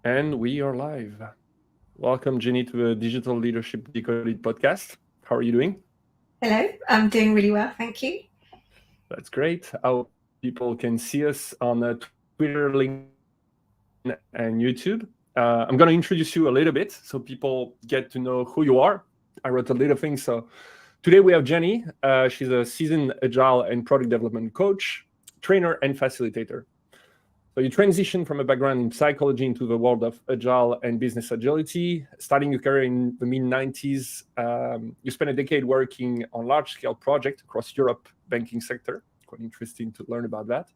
And we are live. Welcome, Jenny, to the Digital Leadership Decoded podcast. How are you doing? Hello, I'm doing really well, thank you. That's great. I hope people can see us on Twitter, LinkedIn, and YouTube. I'm going to introduce you a little bit so people get to know who you are. I wrote a little thing. So today we have Jenny. She's a seasoned Agile and product development coach, trainer, and facilitator. So you transition from a background in psychology into the world of Agile and business agility. Starting your career in the mid-90s, you spent a decade working on large-scale projects across Europe banking sector. Quite interesting to learn about that.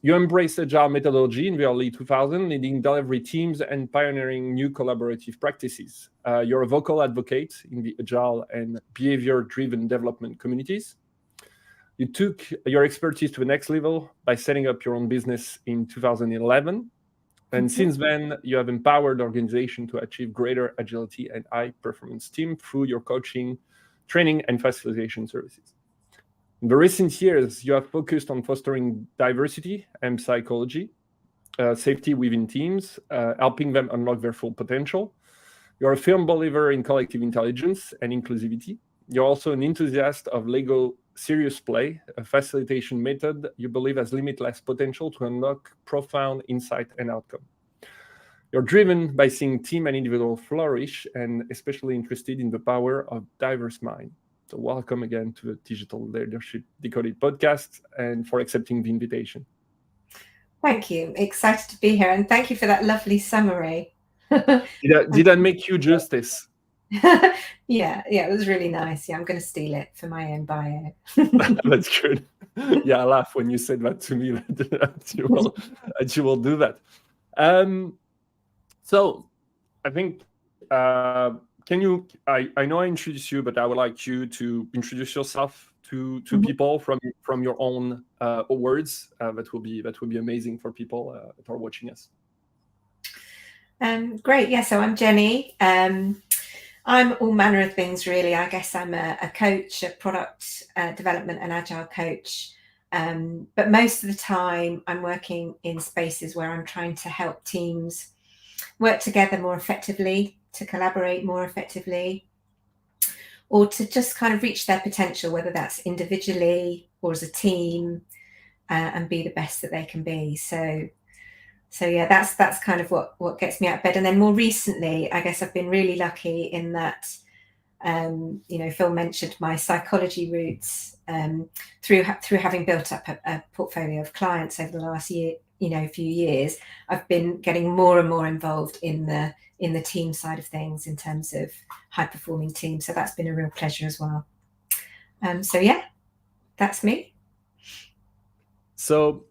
You embraced Agile methodology in the early 2000s, leading delivery teams and pioneering new collaborative practices. You're a vocal advocate in the Agile and behavior-driven development communities. You took your expertise to the next level by setting up your own business in 2011. And since then, you have empowered organizations to achieve greater agility and high-performance team through your coaching, training, and facilitation services. In the recent years, you have focused on fostering diversity and psychology, safety within teams, helping them unlock their full potential. You're a firm believer in collective intelligence and inclusivity. You're also an enthusiast of Lego serious play, a facilitation method you believe has limitless potential to unlock profound insight and outcome. You're driven by seeing team and individual flourish and especially interested in the power of diverse mind. So welcome again to the Digital Leadership Decoded podcast and for accepting the invitation. Thank you. Excited to be here, and thank you for that lovely summary. Did I make you justice? Yeah, it was really nice. Yeah, I'm going to steal it for my own bio. That's good. Yeah, I laugh when you said that to me that you will do that. So I think can you? I know I introduced you, but I would like you to introduce yourself to people from your own words. That will be amazing for people that are watching us. Great. Yeah. So I'm Jenny. I'm all manner of things, really. I guess I'm a coach, a product development and agile coach. But most of the time, I'm working in spaces where I'm trying to help teams work together more effectively, to collaborate more effectively, or to just kind of reach their potential, whether that's individually or as a team, and be the best that they can be. So yeah, that's kind of what gets me out of bed. And then more recently, I guess I've been really lucky in that, Phil mentioned my psychology roots, through having built up a portfolio of clients over the last year, few years. I've been getting more and more involved in the team side of things in terms of high performing teams. So that's been a real pleasure as well. So yeah, that's me. So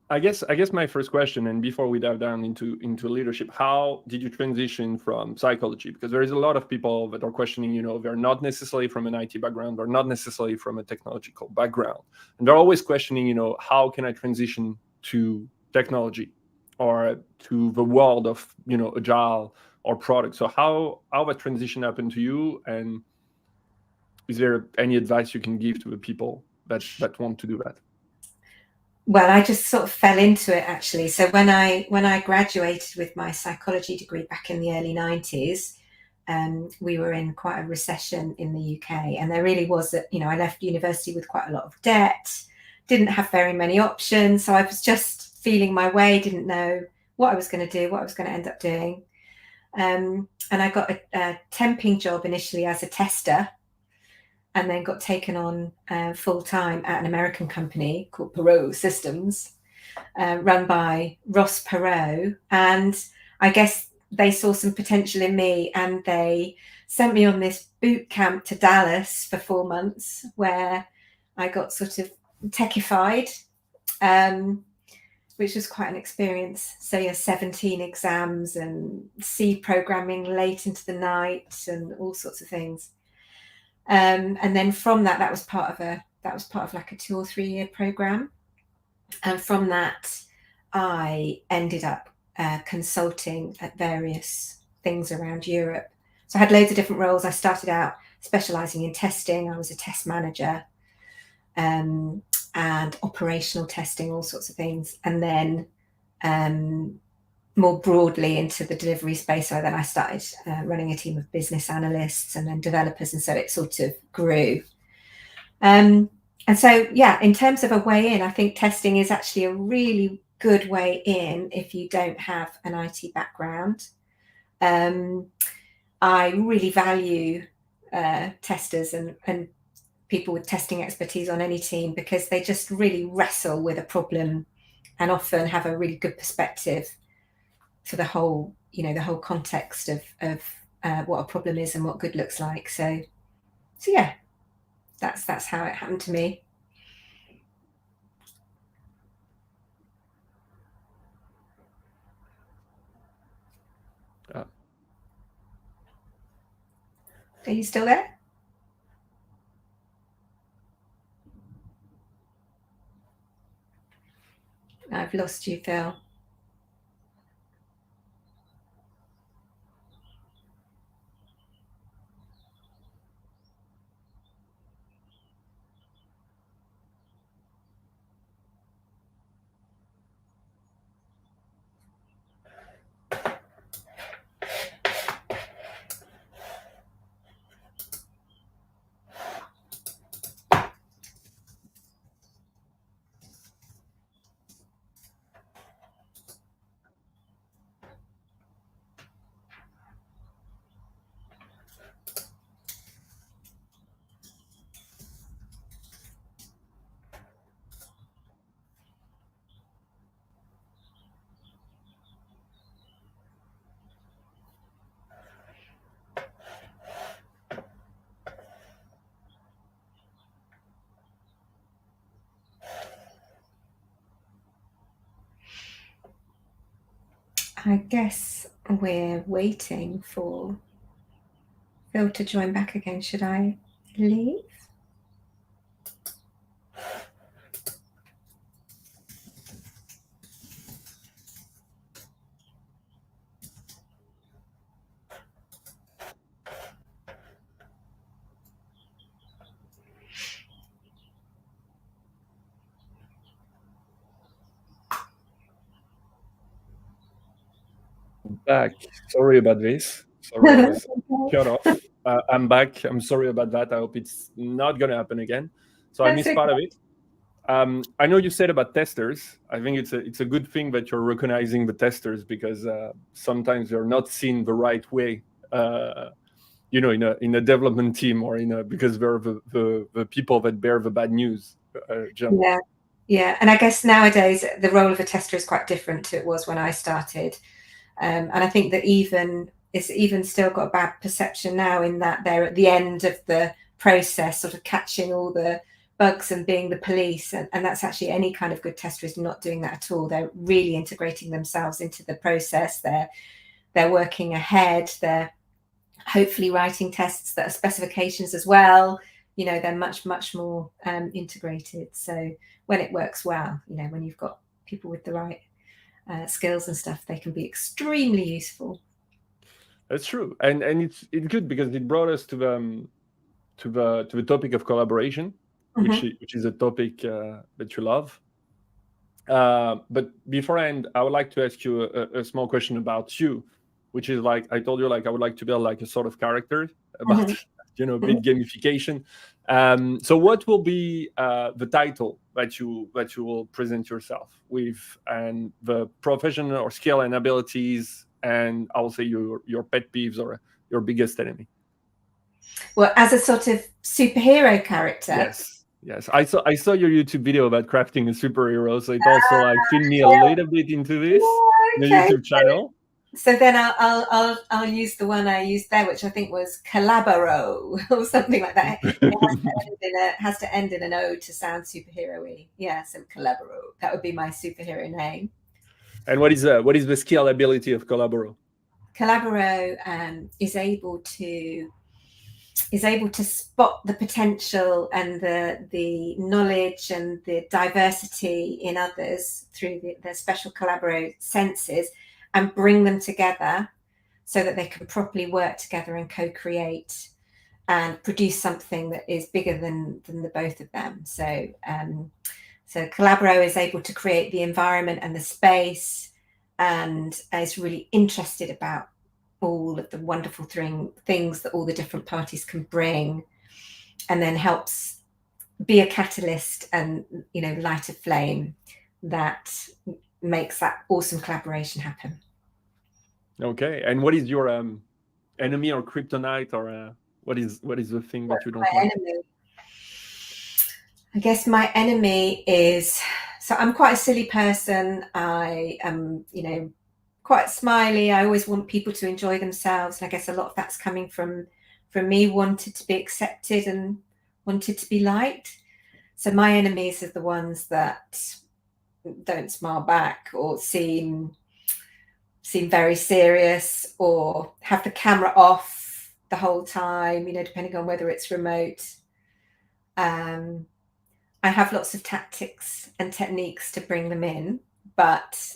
I guess my first question, and before we dive down into leadership, how did you transition from psychology? Because there is a lot of people that are questioning, they're not necessarily from an IT background, they're not necessarily from a technological background. And they're always questioning, how can I transition to technology or to the world of, agile or product? So how that transition happened to you? And is there any advice you can give to the people that want to do that? Well, I just sort of fell into it, actually. So when I graduated with my psychology degree back in the early 90s, we were in quite a recession in the UK, and there really was I left university with quite a lot of debt, didn't have very many options, so I was just feeling my way, didn't know what I was going to do, what I was going to end up doing. And I got a temping job initially as a tester, and then got taken on full-time at an American company called Perot Systems, run by Ross Perot. And I guess they saw some potential in me, and they sent me on this boot camp to Dallas for 4 months, where I got sort of techified, which was quite an experience. So yeah, 17 exams and C programming late into the night and all sorts of things. And then from that was part of like a 2 or 3 year program. And from that, I ended up consulting at various things around Europe. So I had loads of different roles. I started out specializing in testing. I was a test manager, and operational testing, all sorts of things. And then more broadly into the delivery space. So then I started running a team of business analysts and then developers, and so it sort of grew. And so, yeah, in terms of a way in, I think testing is actually a really good way in if you don't have an IT background. I really value testers and people with testing expertise on any team, because they just really wrestle with a problem and often have a really good perspective for the whole, the whole context of what a problem is and what good looks like. So yeah, that's how it happened to me. Are you still there? I've lost you, Phil. I guess we're waiting for Phil to join back again. Should I leave? Back. Sorry about this. Sorry, I was cut off. I'm back. I'm sorry about that. I hope it's not going to happen again. So I missed part of it. I know you said about testers. I think it's a good thing that you're recognizing the testers, because sometimes they're not seen the right way. In a development team, or because they're the people that bear the bad news. Yeah, and I guess nowadays the role of a tester is quite different to it was when I started. And I think that it's even still got a bad perception now, in that they're at the end of the process, sort of catching all the bugs and being the police. And that's actually, any kind of good tester is not doing that at all. They're really integrating themselves into the process. They're working ahead. They're hopefully writing tests that are specifications as well. They're much, much more integrated. So when it works well, when you've got people with the right skills and stuff, they can be extremely useful. That's true, and it's good, because it brought us to the topic of collaboration, which is a topic that you love. But beforehand, I would like to ask you a small question about you, which is, like I told you, like I would like to build like a sort of character about bit gamification. So what will be the title that you will present yourself with, and the profession or skill and abilities, and I will say your pet peeves or your biggest enemy? Well, as a sort of superhero character. Yes. I saw your YouTube video about crafting a superhero, so it also like fit me a little bit into this the YouTube channel. So then I'll use the one I used there, which I think was Collaboro or something like that. It has to end in an O to sound superhero-y. Yeah, so Collaboro. That would be my superhero name. And what is the skill ability of Collaboro? Collaboro is able to spot the potential and the knowledge and the diversity in others through their special Collaboro senses, and bring them together so that they can properly work together and co-create and produce something that is bigger than the both of them. So Collaboro is able to create the environment and the space and is really interested about all of the wonderful things that all the different parties can bring, and then helps be a catalyst and, you know, light a flame that makes that awesome collaboration happen. Okay. And what is your enemy or kryptonite, or what is the thing that you don't like? Enemy. I guess my enemy is, so I'm quite a silly person. I am, you know, quite smiley. I always want people to enjoy themselves. And I guess a lot of that's coming from me wanted to be accepted and wanted to be liked. So my enemies are the ones that don't smile back, or seem very serious, or have the camera off the whole time, you know, depending on whether it's remote. I have lots of tactics and techniques to bring them in, but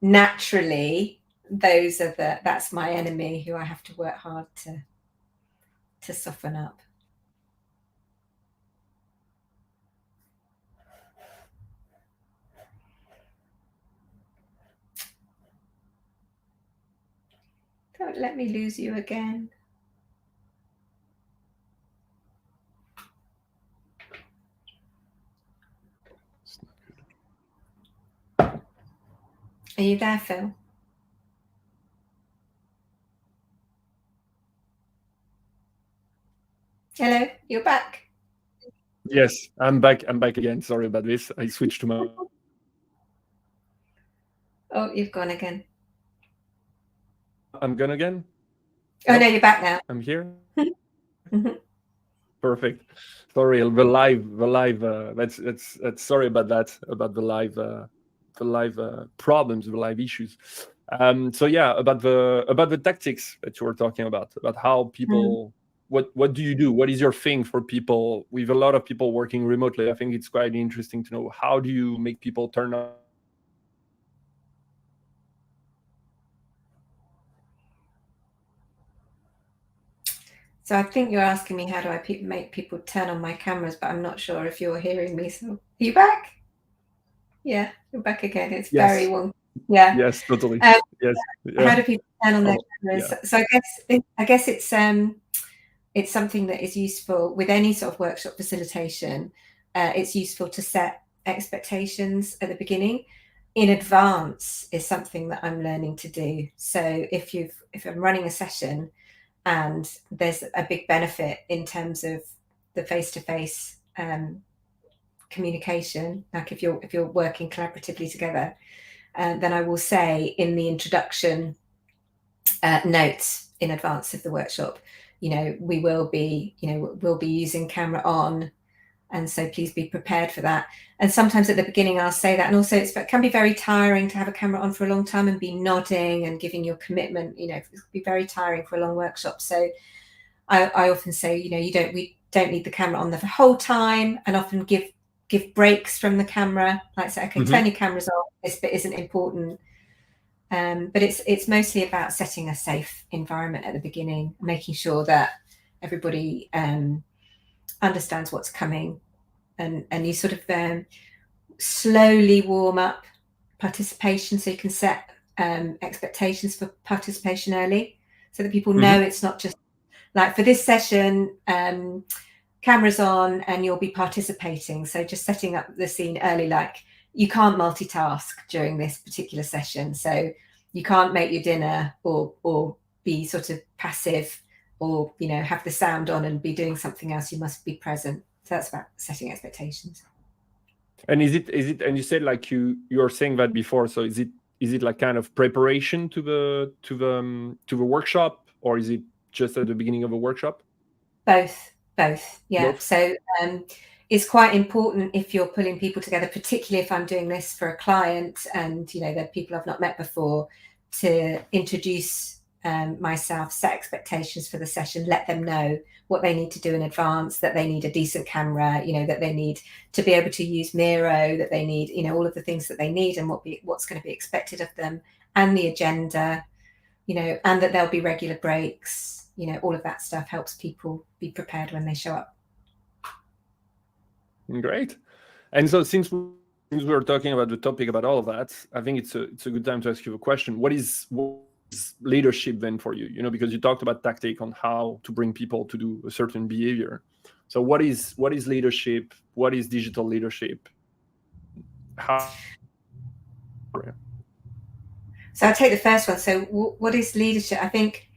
naturally, that's my enemy, who I have to work hard to soften up. Don't let me lose you again. Are you there, Phil? Hello, you're back. Yes, I'm back. I'm back again. Sorry about this. I switched to my. Oh, you've gone again. I'm gone again. Oh no, you're back now. I'm here. Perfect. Sorry, the live. That's sorry about that. About the live problems, the live issues. So yeah, about the tactics that you were talking about how people. What do you do? What is your thing for people? With a lot of people working remotely, I think it's quite interesting to know, how do you make people turn on? So I think you're asking me, how do I make people turn on my cameras, but I'm not sure if you're hearing me. So are you back? Yeah, you're back again. It's very wonky. Yeah. Yes, totally. Yes. How do people turn on their cameras? Yeah. So I guess it's something that is useful with any sort of workshop facilitation. It's useful to set expectations at the beginning. In advance is something that I'm learning to do. So if I'm running a session and there's a big benefit in terms of the face-to-face communication, like if you're working collaboratively together, then I will say in the introduction notes in advance of the workshop, you know, we'll be using camera on, and so please be prepared for that. And sometimes at the beginning I'll say that, and also it can be very tiring to have a camera on for a long time and be nodding and giving your commitment. You know, it can be very tiring for a long workshop. So I often say, you know, we don't need the camera on the whole time, and often give breaks from the camera, like say, okay, turn your cameras off, this bit isn't important. But it's mostly about setting a safe environment at the beginning, making sure that everybody understands what's coming, and you sort of slowly warm up participation, so you can set expectations for participation early, so that people know it's not just like, for this session, cameras on and you'll be participating. So just setting up the scene early, like, you can't multitask during this particular session. So you can't make your dinner or be sort of passive, or, you know, have the sound on and be doing something else. You must be present. So that's about setting expectations. And is it, and you said, like, you were saying that before, so is it like kind of preparation to the workshop, or is it just at the beginning of a workshop? Both, yeah. Both. So it's quite important, if you're pulling people together, particularly if I'm doing this for a client and, you know, they're people I've not met before, to introduce myself, set expectations for the session, let them know what they need to do in advance, that they need a decent camera, you know, that they need to be able to use Miro, that they need, you know, all of the things that they need and what's going to be expected of them, and the agenda, you know, and that there'll be regular breaks. You know, all of that stuff helps people be prepared when they show up. Great. And so, since since we were talking about the topic about all of that, I think it's a good time to ask you a question. What is leadership then for you? You know, because you talked about tactic on how to bring people to do a certain behavior. So what is leadership? What is digital leadership? How? So I'll take the first one. So what is leadership? I think,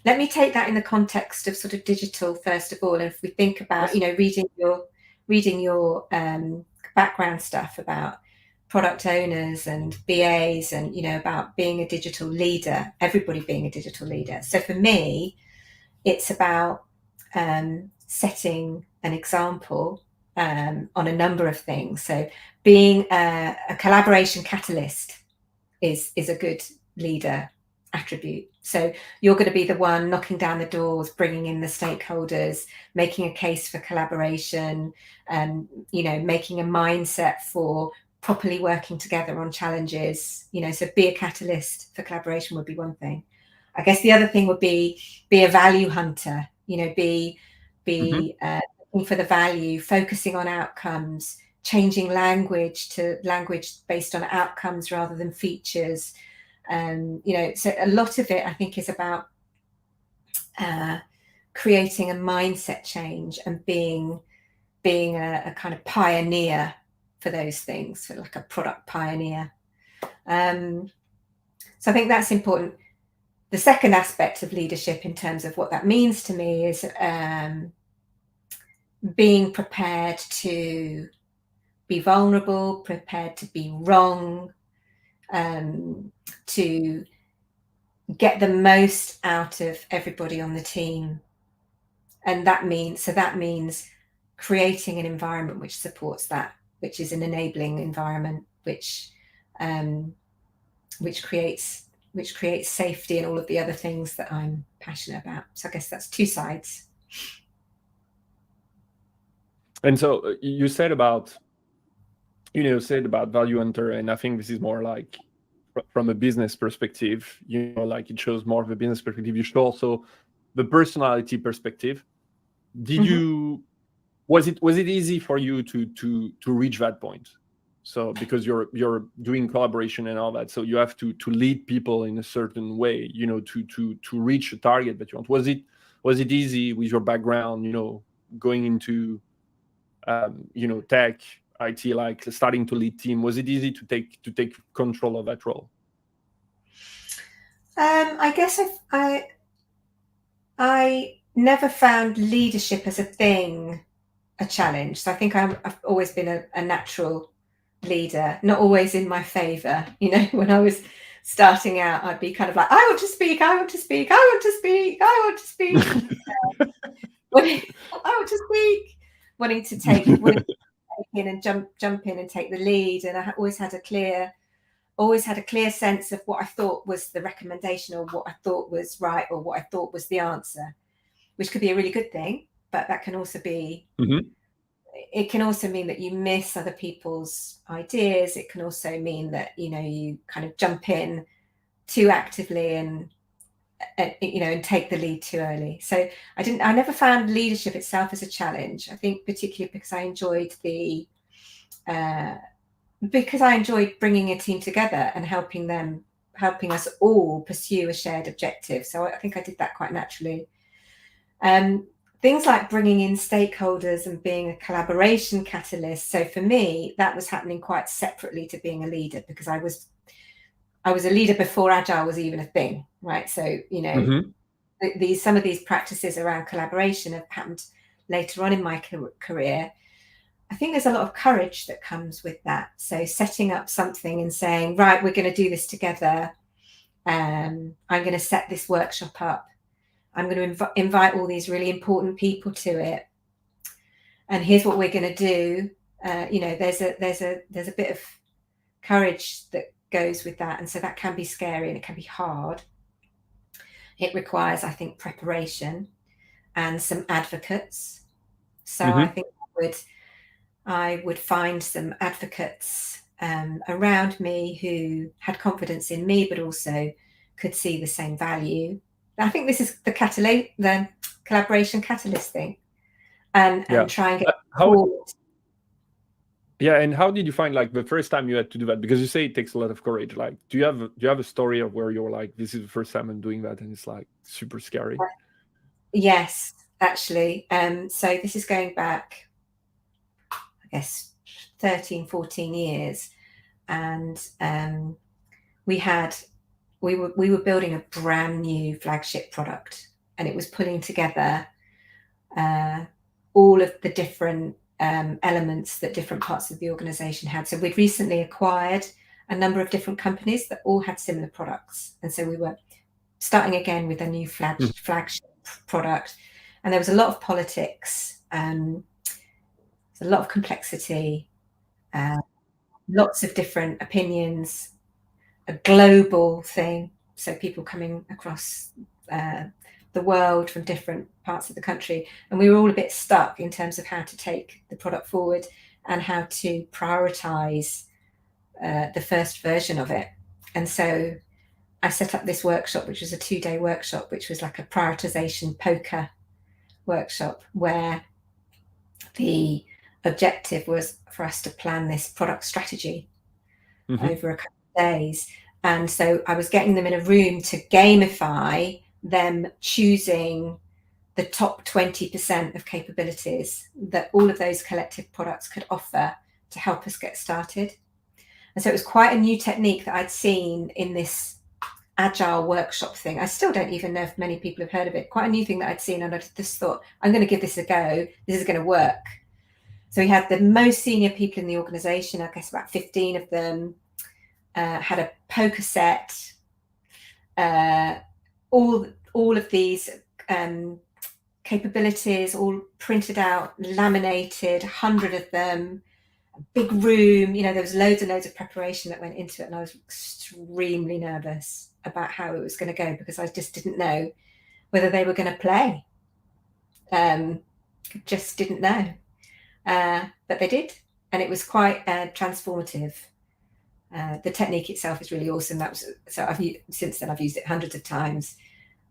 let me take that in the context of sort of digital first of all. And if we think about, you know, reading your background stuff about product owners and BAs and, you know, about being a digital leader, everybody being a digital leader. So for me, it's about setting an example on a number of things. So being a collaboration catalyst is a good leader attribute. So you're going to be the one knocking down the doors, bringing in the stakeholders, making a case for collaboration, you know, making a mindset for properly working together on challenges. You know, so be a catalyst for collaboration would be one thing. I guess the other thing would be a value hunter. You know, be looking for the value, focusing on outcomes, changing language to language based on outcomes rather than features. You know, so a lot of it I think is about creating a mindset change and being a kind of pioneer for those things, so like a product pioneer. So I think that's important. The second aspect of leadership in terms of what that means to me is being prepared to be vulnerable, prepared to be wrong, to get the most out of everybody on the team. And that means creating an environment which supports that, which is an enabling environment, which creates safety and all of the other things that I'm passionate about. So I guess that's two sides. And so you said about value hunter, and I think this is more like from a business perspective, you know, like it shows more of a business perspective. You show also the personality perspective. Did you, was it easy for you to reach that point? So because you're doing collaboration and all that, so you have to lead people in a certain way, you know, to reach a target that you want. Was it easy with your background, you know, going into you know, tech, IT, like starting to lead team? Was it easy to take control of that role? I guess I never found leadership as a thing a challenge. So I think I've always been a natural leader, not always in my favor. You know, when I was starting out, I'd be kind of like, I want to speak, I want to speak, I want to speak, I want to speak. I want to speak, wanting to take in and jump in and take the lead. And I always had a clear sense of what I thought was the recommendation, or what I thought was right, or what I thought was the answer, which could be a really good thing, but that can also be, it can also mean that you miss other people's ideas. It can also mean that, you know, you kind of jump in too actively and you know, and take the lead too early. So I never found leadership itself as a challenge. I think particularly because I enjoyed bringing a team together and helping us all pursue a shared objective. So I think I did that quite naturally. Things like bringing in stakeholders and being a collaboration catalyst. So for me, that was happening quite separately to being a leader, because I was a leader before Agile was even a thing, right? So, you know, some of these practices around collaboration have happened later on in my career. I think there's a lot of courage that comes with that. So setting up something and saying, right, we're going to do this together. I'm going to set this workshop up. I'm going to invite all these really important people to it. And here's what we're going to do. You know, there's a bit of courage that goes with that. And so that can be scary and it can be hard. It requires, I think, preparation and some advocates. So I think I would find some advocates around me who had confidence in me, but also could see the same value. I think this is the collaboration catalyst thing, and try and get forward. Yeah, and how did you find like the first time you had to do that? Because you say it takes a lot of courage. Like, do you have a story of where you're like, this is the first time I'm doing that, and it's like super scary? Yes, actually. So this is going back, I guess, 13, 14 years. And we were building a brand new flagship product, and it was pulling together all of the different elements that different parts of the organization had. So we'd recently acquired a number of different companies that all had similar products. And so we were starting again with a new flagship product. And there was a lot of politics, a lot of complexity, lots of different opinions, a global thing. So people coming across the world from different parts of the country. And we were all a bit stuck in terms of how to take the product forward and how to prioritize the first version of it. And so I set up this workshop, which was a 2-day workshop, which was like a prioritization poker workshop, where the objective was for us to plan this product strategy over a couple of days. And so I was getting them in a room to gamify them choosing the top 20% of capabilities that all of those collective products could offer to help us get started. And so it was quite a new technique that I'd seen in this Agile workshop thing. I still don't even know if many people have heard of it. Quite a new thing that I'd seen, and I just thought, I'm going to give this a go. This is going to work. So we had the most senior people in the organization, I guess about 15 of them, had a poker set, all of these capabilities all printed out, laminated, 100 of them, a big room. You know, there was loads and loads of preparation that went into it, and I was extremely nervous about how it was going to go, because I just didn't know whether they were going to play. Just didn't know, but they did, and it was quite transformative. The technique itself is really awesome. Since then I've used it hundreds of times,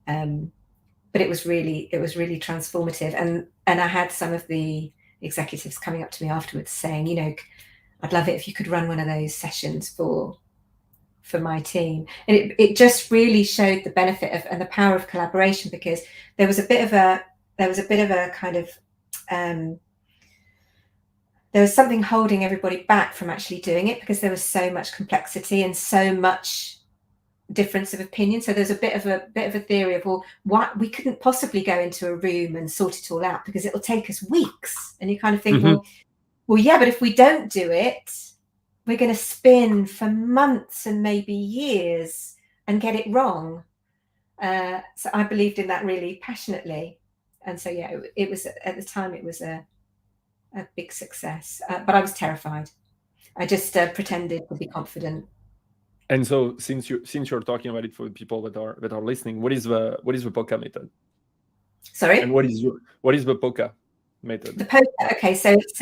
but it was really transformative. And I had some of the executives coming up to me afterwards saying, you know, I'd love it if you could run one of those sessions for my team. And it just really showed the benefit of and the power of collaboration, because there was a bit of a kind of there was something holding everybody back from actually doing it, because there was so much complexity and so much difference of opinion. So there's a bit of a theory of, well, why we couldn't possibly go into a room and sort it all out, because it'll take us weeks. And you kind of think, well, yeah, but if we don't do it, we're going to spin for months and maybe years and get it wrong. So I believed in that really passionately. And so, yeah, it was, at the time, it was a big success, but I was terrified. I just pretended to be confident. And so, since you're talking about it for the people that are listening, what is the POCA method? Sorry. And what is the POCA method? The POCA. Okay, so it's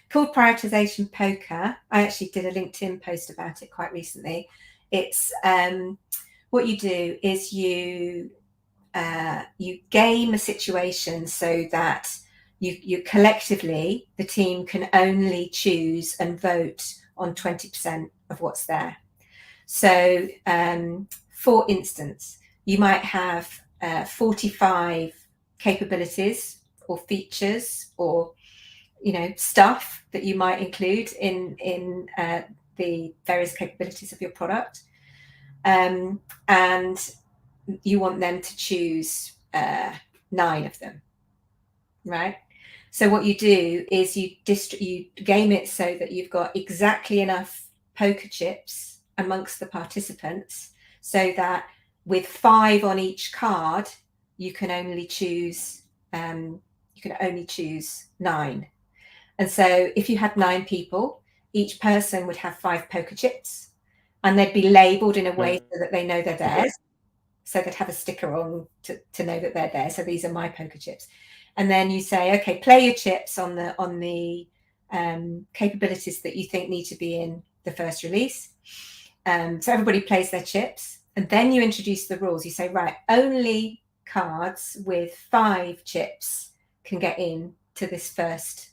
called prioritization poker. I actually did a LinkedIn post about it quite recently. It's what you do is you game a situation so that you collectively, the team, can only choose and vote on 20% of what's there. So, for instance, you might have 45 capabilities or features or, you know, stuff that you might include in the various capabilities of your product, and you want them to choose 9 of them, right? So what you do is you game it so that you've got exactly enough poker chips amongst the participants, so that with 5 on each card, you can only choose 9. And so if you had 9 people, each person would have 5 poker chips, and they'd be labeled in a way so that they know they're theirs. So they'd have a sticker on to know that they're there. So these are my poker chips. And then you say, okay, play your chips on the capabilities that you think need to be in the first release. So everybody plays their chips, and then you introduce the rules. You say, right, only cards with 5 chips can get in to this first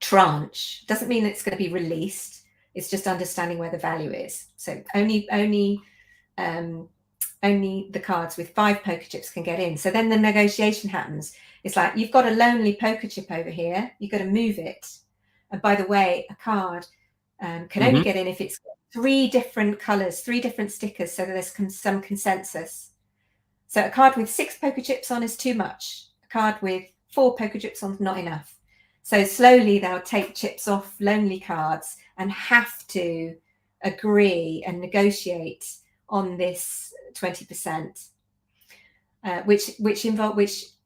tranche. Doesn't mean it's going to be released. It's just understanding where the value is. So only the cards with 5 poker chips can get in. So then the negotiation happens. It's like, you've got a lonely poker chip over here. You've got to move it. And by the way, a card can only get in if it's got 3 different colors, 3 different stickers, so that there's some consensus. So a card with 6 poker chips on is too much. A card with 4 poker chips on is not enough. So slowly they'll take chips off lonely cards and have to agree and negotiate on this 20%, which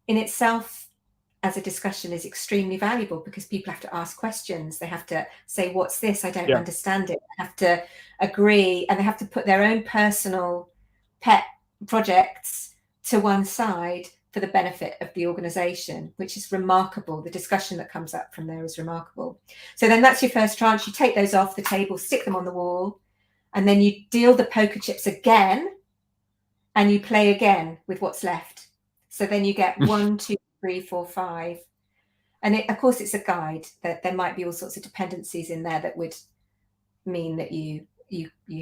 in itself as a discussion is extremely valuable, because people have to ask questions. They have to say, what's this? I don't understand it. They have to agree, and they have to put their own personal pet projects to one side for the benefit of the organization, which is remarkable. The discussion that comes up from there is remarkable. So then that's your first tranche. You take those off the table, stick them on the wall, and then you deal the poker chips again, and you play again with what's left. So then you get 1, 2, 3, 4, 5. And of course, it's a guide. That there might be all sorts of dependencies in there that would mean that you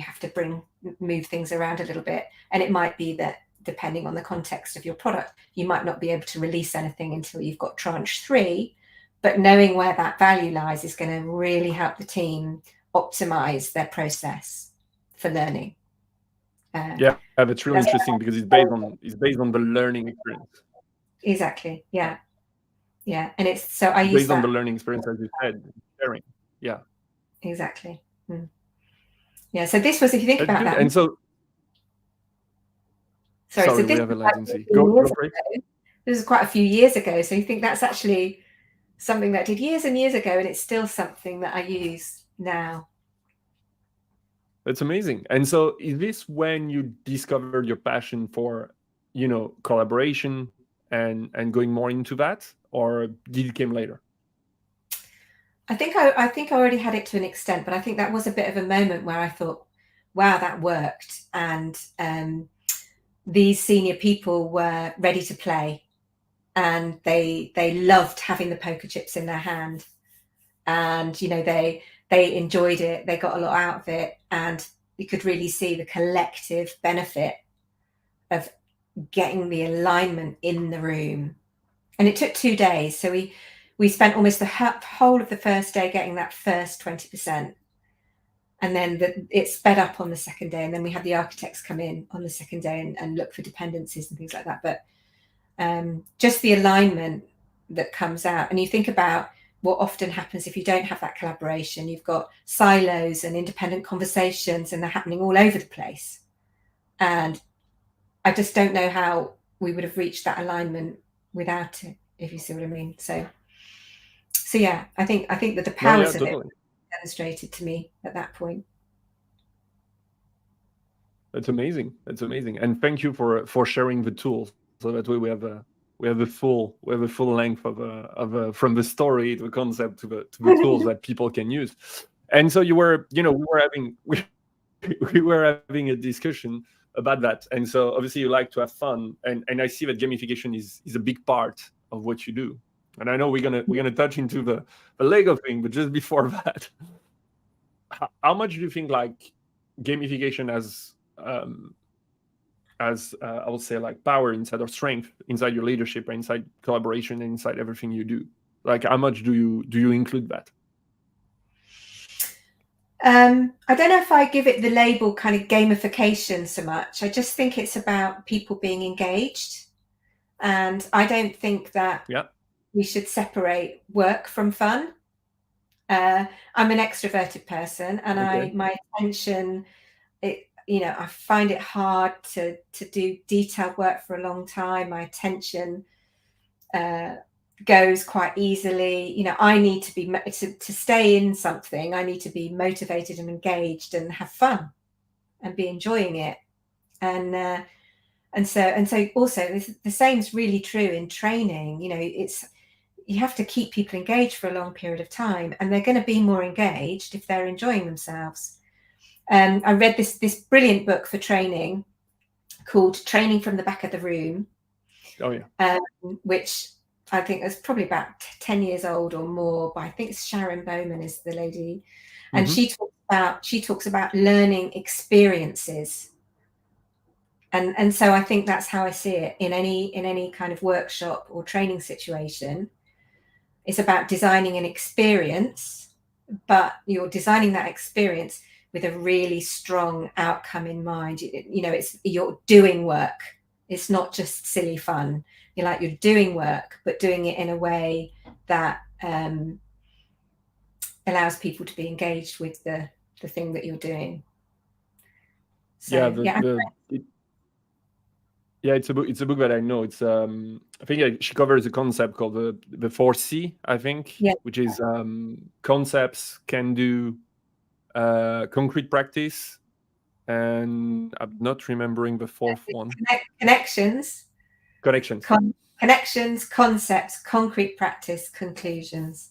have to move things around a little bit. And it might be that, depending on the context of your product, you might not be able to release anything until you've got tranche 3. But knowing where that value lies is going to really help the team optimize their process for learning. That's really interesting, because it's based on the learning experience. Exactly. Yeah. And it's so I use based on the learning experience, as you said, sharing. Yeah. Exactly. Yeah. So this was, if you think about that. And so, sorry, this we have a latency. Go for it. This is quite a few years ago. So you think that's actually something that I did years and years ago, and it's still something that I use now. That's amazing. And so is this when you discovered your passion for, collaboration and going more into that, or did it come later? I think I already had it to an extent, but I think that was a bit of a moment where I thought, wow, that worked. And these senior people were ready to play, and they loved having the poker chips in their hand, and they enjoyed it. They got a lot out of it, and you could really see the collective benefit of getting the alignment in the room. And it took 2 days. So we spent almost the whole of the first day getting that first 20%. And then it sped up on the second day. And then we had the architects come in on the second day and look for dependencies and things like that. But just the alignment that comes out. And you think about what often happens if you don't have that collaboration. You've got silos and independent conversations, and they're happening all over the place. And I just don't know how we would have reached that alignment without it, if you see what I mean. So yeah, I think that the powers of it demonstrated to me at that point. That's amazing. And thank you for sharing the tools, so that way we have a full length of from the story to the concept to the tools that people can use. And so we were having a discussion about that. And so obviously you like to have fun, and I see that gamification is a big part of what you do. And I know we're gonna touch into the Lego thing, but just before that, how much do you think like gamification has I would say like power inside, or strength inside your leadership, or inside collaboration, and inside everything you do? Like, how much do you include that? I don't know if I give it the label kind of gamification so much. I just think it's about people being engaged. And I don't think that we should separate work from fun. I'm an extroverted person, and my attention, I find it hard to do detailed work for a long time. My attention goes quite easily. I need to be to stay in something. I need to be motivated and engaged and have fun and be enjoying it. And so also the same is really true in training. You have to keep people engaged for a long period of time, and they're going to be more engaged if they're enjoying themselves. I read this brilliant book for training called Training from the Back of the Room. Oh yeah. Which I think it's probably about 10 years old or more, but I think it's Sharon Bowman is the lady. And she talks about learning experiences. And so I think that's how I see it in any kind of workshop or training situation. It's about designing an experience, but you're designing that experience with a really strong outcome in mind. You're doing work. It's not just silly fun. You're doing work, but doing it in a way that allows people to be engaged with the thing that you're doing. So, it's a book. It's a book that I know. It's I think she covers a concept called the 4C. I think, which is concepts, can do, concrete practice, and I'm not remembering the fourth one. Connections, concepts, concrete practice, conclusions.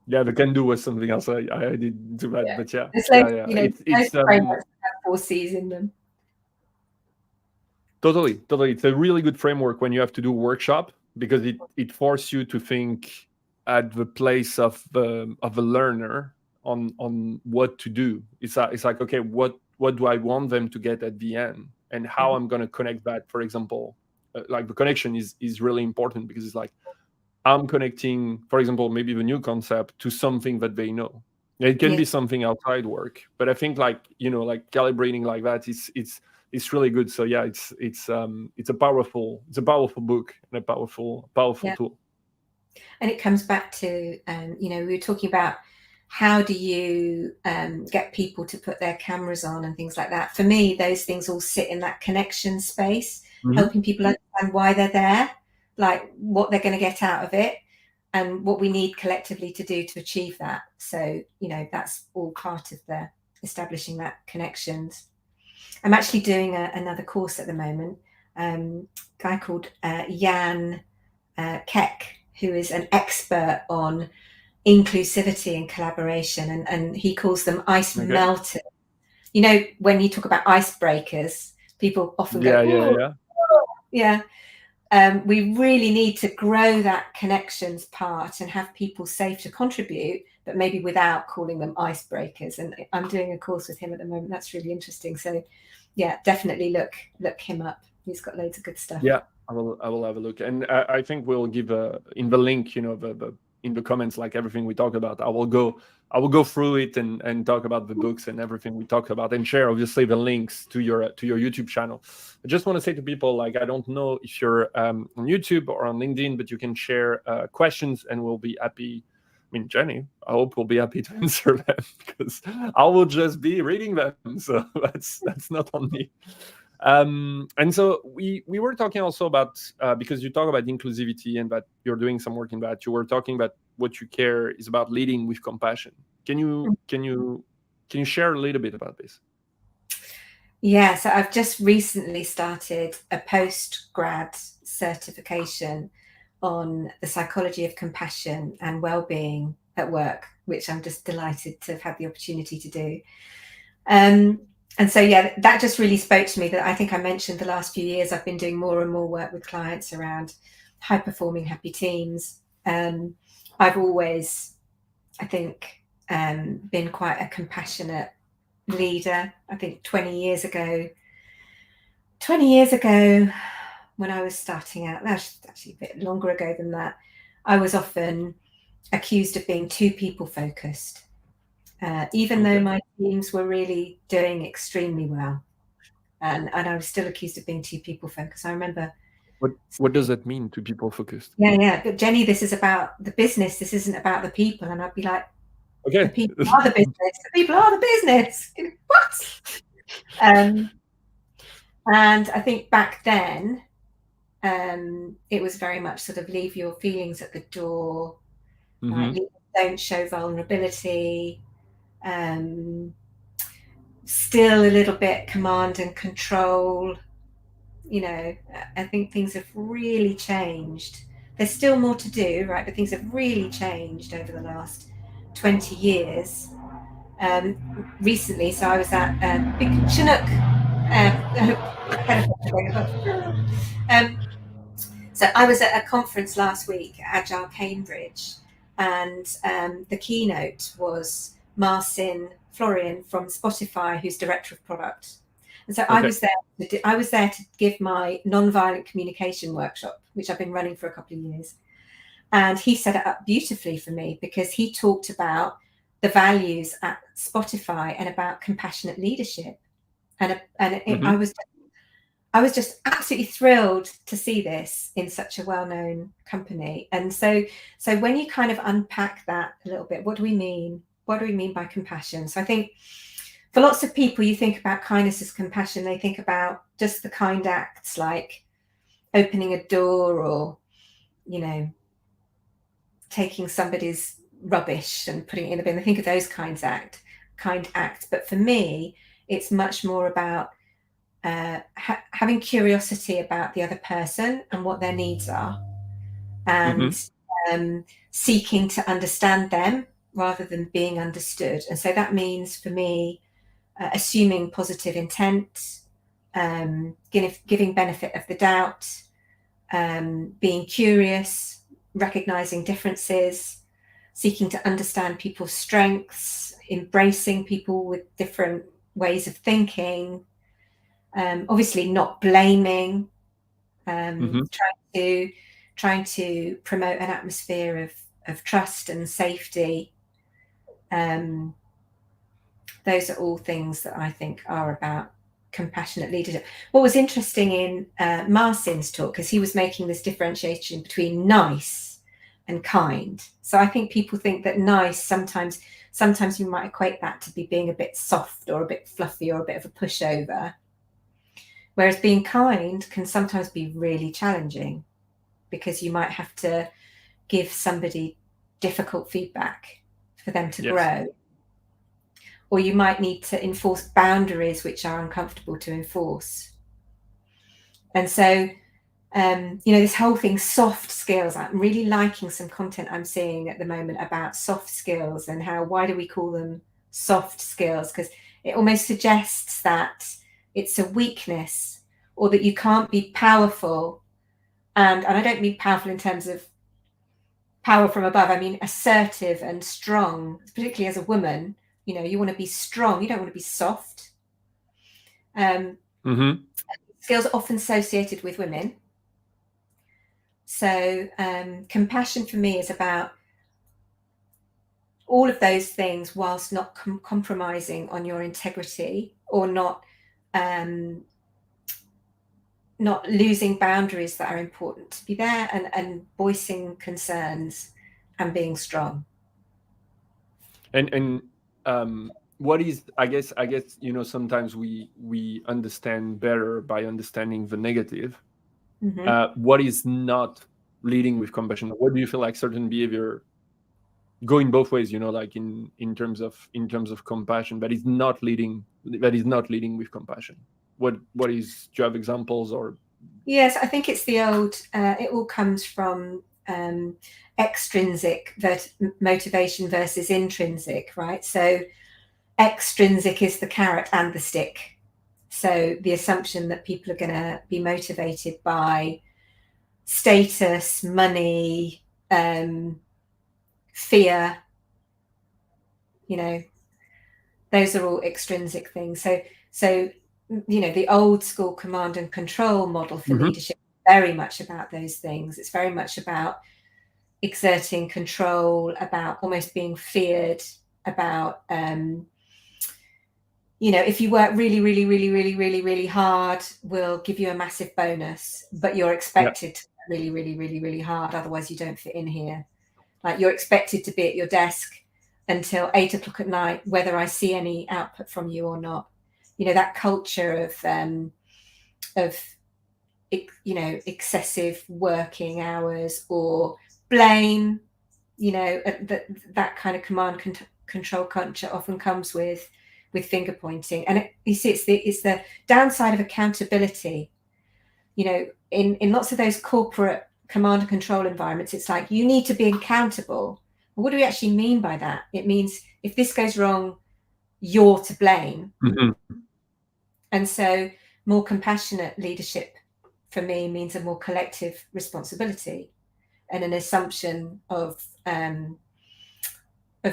Yeah, the can do was something else. I didn't do that, but it's it's frameworks that have 4 C's in them. Totally. It's a really good framework when you have to do a workshop, because it forces you to think at the place of the learner on what to do. It's like, okay, what do I want them to get at the end, and how I'm going to connect that. For example, like the connection is really important, because it's like I'm connecting, for example, maybe the new concept to something that they know. It can be something outside work, but I think like calibrating like that, it's really good. So it's a powerful book and a powerful tool. And it comes back to we were talking about how do you get people to put their cameras on and things like that. For me, those things all sit in that connection space, helping people understand why they're there, like what they're going to get out of it, and what we need collectively to do to achieve that. So that's all part of the establishing that connections. I'm actually doing another course at the moment. A guy called Jan Keck, who is an expert on inclusivity and collaboration, and he calls them ice melters. When you talk about icebreakers, people often go, we really need to grow that connections part and have people safe to contribute, but maybe without calling them icebreakers. And I'm doing a course with him at the moment. That's really interesting. So definitely look him up. He's got loads of good stuff. I will have a look, and I think we'll give in the link, in the comments, like everything we talk about. I will go through it and talk about the books and everything we talked about, and share obviously the links to your YouTube channel. I just want to say to people, like, I don't know if you're on YouTube or on LinkedIn, but you can share questions, and we'll be happy. I mean, Jenny, I hope we'll be happy to answer them, because I will just be reading them. So that's not on me. And so we were talking also about, because you talk about inclusivity and that you're doing some work in that, you were talking about what you care is about leading with compassion. Can you share a little bit about this? Yeah, so I've just recently started a post-grad certification on the psychology of compassion and well-being at work, which I'm just delighted to have had the opportunity to do. And so, that just really spoke to me. That I think I mentioned the last few years, I've been doing more and more work with clients around high-performing, happy teams. I've always, I think, been quite a compassionate leader. I think 20 years ago, when I was starting out, that's actually a bit longer ago than that, I was often accused of being too people-focused. Even though my teams were really doing extremely well, and I was still accused of being too people focused. I remember. What does that mean, to people focused? But Jenny, this is about the business. This isn't about the people. And I'd be like, okay, the people are the business. The people are the business. What? And I think back then, it was very much sort of leave your feelings at the door. Don't show vulnerability. Still a little bit command and control. I think things have really changed. There's still more to do, right? But things have really changed over the last 20 years. Recently, so I was at Big Chinook. So So I was at a conference last week, Agile Cambridge, and the keynote was Marcin Florian from Spotify, who's director of product. And so Okay. I was there to give my non-violent communication workshop, which I've been running for a couple of years. And he set it up beautifully for me because he talked about the values at Spotify and about compassionate leadership. And I was just absolutely thrilled to see this in such a well-known company. And so when you kind of unpack that a little bit, what do we mean? What do we mean by compassion? So I think for lots of people, you think about kindness as compassion. They think about just the kind acts like opening a door or, you know, taking somebody's rubbish and putting it in the bin. They think of those kind acts. But for me, it's much more about having curiosity about the other person and what their needs are, and seeking to understand them rather than being understood. And so that means for me, assuming positive intent, giving benefit of the doubt, being curious, recognizing differences, seeking to understand people's strengths, embracing people with different ways of thinking, obviously not blaming, trying to promote an atmosphere of trust and safety. Those are all things that I think are about compassionate leadership. What was interesting in Marcin's talk, because he was making this differentiation between nice and kind. So I think people think that nice, sometimes you might equate that to be being a bit soft or a bit fluffy or a bit of a pushover. Whereas being kind can sometimes be really challenging because you might have to give somebody difficult feedback for them to grow. Or you might need to enforce boundaries which are uncomfortable to enforce. And so, this whole thing, soft skills, I'm really liking some content I'm seeing at the moment about soft skills and why do we call them soft skills? Because it almost suggests that it's a weakness or that you can't be powerful. And I don't mean powerful in terms of power from above. I mean assertive and strong, particularly as a woman. You know, you want to be strong. You don't want to be soft. Skills are often associated with women. So compassion for me is about all of those things whilst not compromising on your integrity or not losing boundaries that are important to be there, and voicing concerns and being strong. And what is, I guess, sometimes we understand better by understanding the negative. What is not leading with compassion? What do you feel like certain behavior going both ways, like in terms of compassion, that is not leading with compassion? What is, do you have examples? Or yes, I think it's the old it all comes from extrinsic motivation versus intrinsic, right? So extrinsic is the carrot and the stick. So the assumption that people are going to be motivated by status, money, fear, those are all extrinsic things. So the old school command and control model for leadership is very much about those things. It's very much about exerting control, about almost being feared, about if you work really, really, really, really, really, really hard, we'll give you a massive bonus, but you're expected to work really, really, really, really hard. Otherwise you don't fit in here. Like, you're expected to be at your desk until 8 o'clock at night, whether I see any output from you or not. That culture of excessive working hours or blame, that kind of command control culture often comes with finger pointing. And it's the downside of accountability. In lots of those corporate command and control environments, it's like, you need to be accountable. What do we actually mean by that? It means if this goes wrong, you're to blame. And so more compassionate leadership for me means a more collective responsibility and an assumption of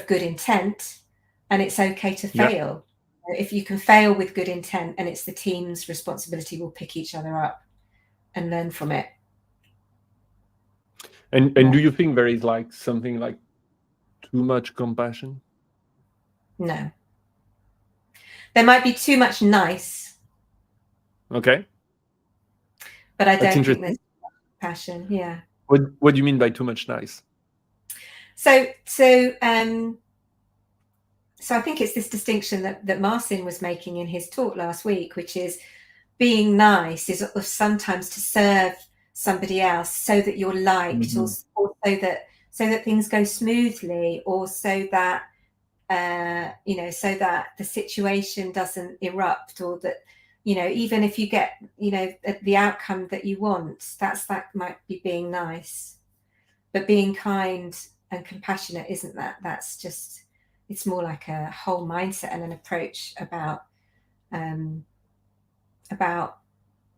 good intent, and it's okay to fail. If you can fail with good intent, and it's the team's responsibility, we'll pick each other up and learn from it. And do you think there is like something like too much compassion? No. There might be too much nice. Okay. But I don't think there's passion. Yeah. What do you mean by too much nice? So I think it's this distinction that Marcin was making in his talk last week, which is being nice is sometimes to serve somebody else so that you're liked, or so that things go smoothly, or so that so that the situation doesn't erupt, or that even if you get the outcome that you want, that might be being nice. But being kind and compassionate isn't that. That's just, it's more like a whole mindset and an approach about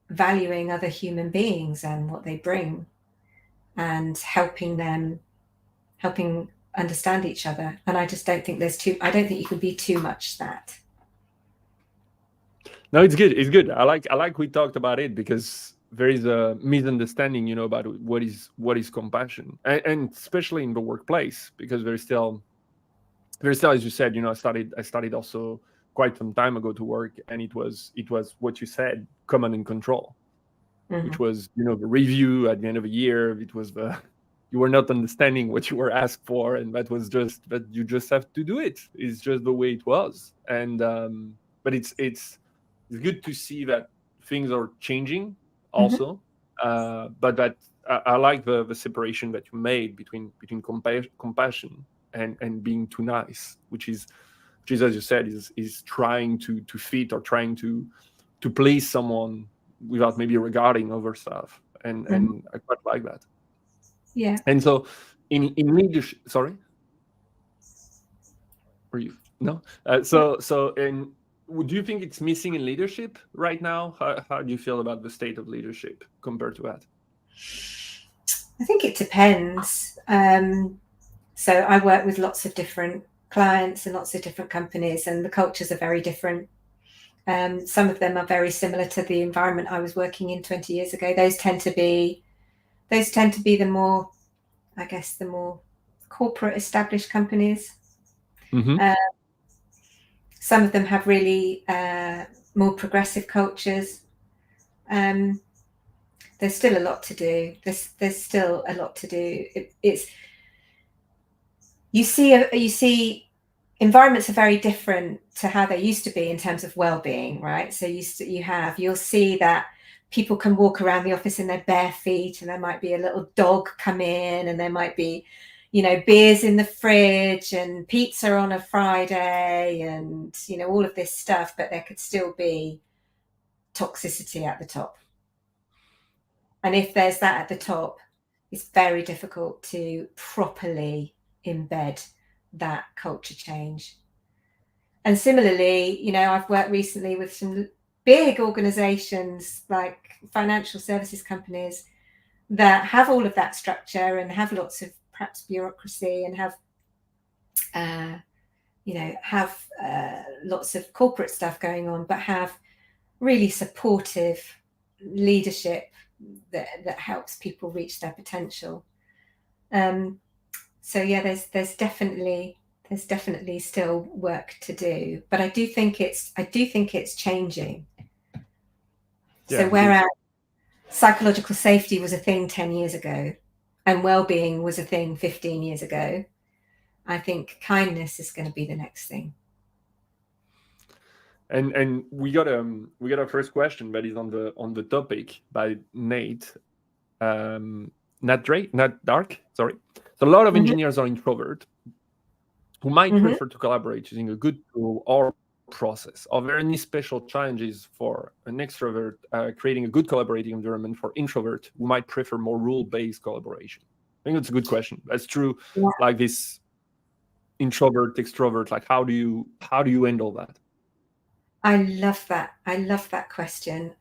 valuing other human beings and what they bring, and helping understand each other. And I just don't think I don't think you can be too much that. No, it's good. It's good. I like we talked about it, because there is a misunderstanding, about what is compassion, and especially in the workplace, because there's still, as you said, I studied also quite some time ago to work, and it was what you said, command and control, which was, the review at the end of a year. It was you were not understanding what you were asked for, and that was just that you just have to do it. It's just the way it was. And but it's good to see that things are changing also. But that I like the separation that you made between compassion and being too nice, which is, as you said, is trying to fit, or trying to please someone without maybe regarding other stuff. And I quite like that. Yeah. And so in leadership, sorry, or you no? Do you think it's missing in leadership right now? How do you feel about the state of leadership compared to that? I think it depends. So I work with lots of different clients and lots of different companies, and the cultures are very different. Some of them are very similar to the environment I was working in 20 years ago. Those tend to be the more, I guess, the more corporate established companies. Some of them have really more progressive cultures. There's still a lot to do. There's still a lot to do. You see environments are very different to how they used to be in terms of well-being, right? So you'll see that people can walk around the office in their bare feet, and there might be a little dog come in, and there might be, beers in the fridge and pizza on a Friday, and, all of this stuff, but there could still be toxicity at the top. And if there's that at the top, it's very difficult to properly embed that culture change. And similarly, I've worked recently with some big organizations, like financial services companies, that have all of that structure and have lots of perhaps bureaucracy, and have lots of corporate stuff going on, but have really supportive leadership that helps people reach their potential. So yeah, there's definitely still work to do, but I do think it's changing. Yeah, so whereas psychological safety was a thing 10 years ago, and well-being was a thing 15 years ago, I think kindness is going to be the next thing. And we got a first question that is on the topic by Nate. Not Dark, sorry. So a lot of engineers are introvert who might prefer to collaborate using a good tool or process. Are there any special challenges for an extrovert creating a good collaborating environment for introvert who might prefer more rule-based collaboration? I think that's a good question. That's true. Yeah. Like this introvert, extrovert, like how do you handle that? I love that question.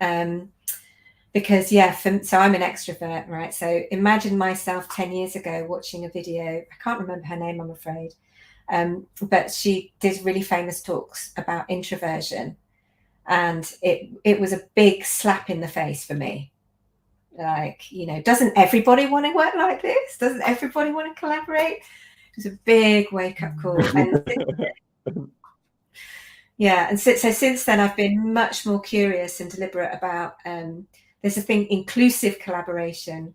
because so I'm an extrovert, right? So imagine myself 10 years ago watching a video. I can't remember her name, I'm afraid. But she did really famous talks about introversion. And it was a big slap in the face for me. Like, doesn't everybody want to work like this? Doesn't everybody want to collaborate? It was a big wake-up call. And and so since then, I've been much more curious and deliberate about, there's a thing, inclusive collaboration.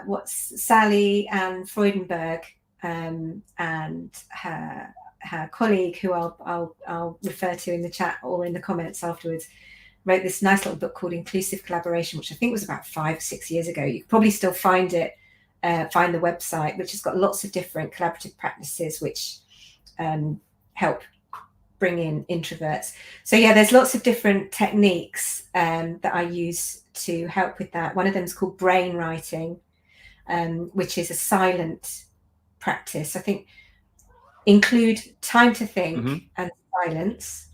What's Sally Ann Freudenberg and her colleague, who I'll refer to in the chat or in the comments afterwards, wrote this nice little book called Inclusive Collaboration, which I think was about 5 or 6 years ago. You can probably still find it, find the website, which has got lots of different collaborative practices which help bring in introverts. So there's lots of different techniques that I use to help with that. One of them is called brain writing, which is a silent practice. I think include time to think and silence.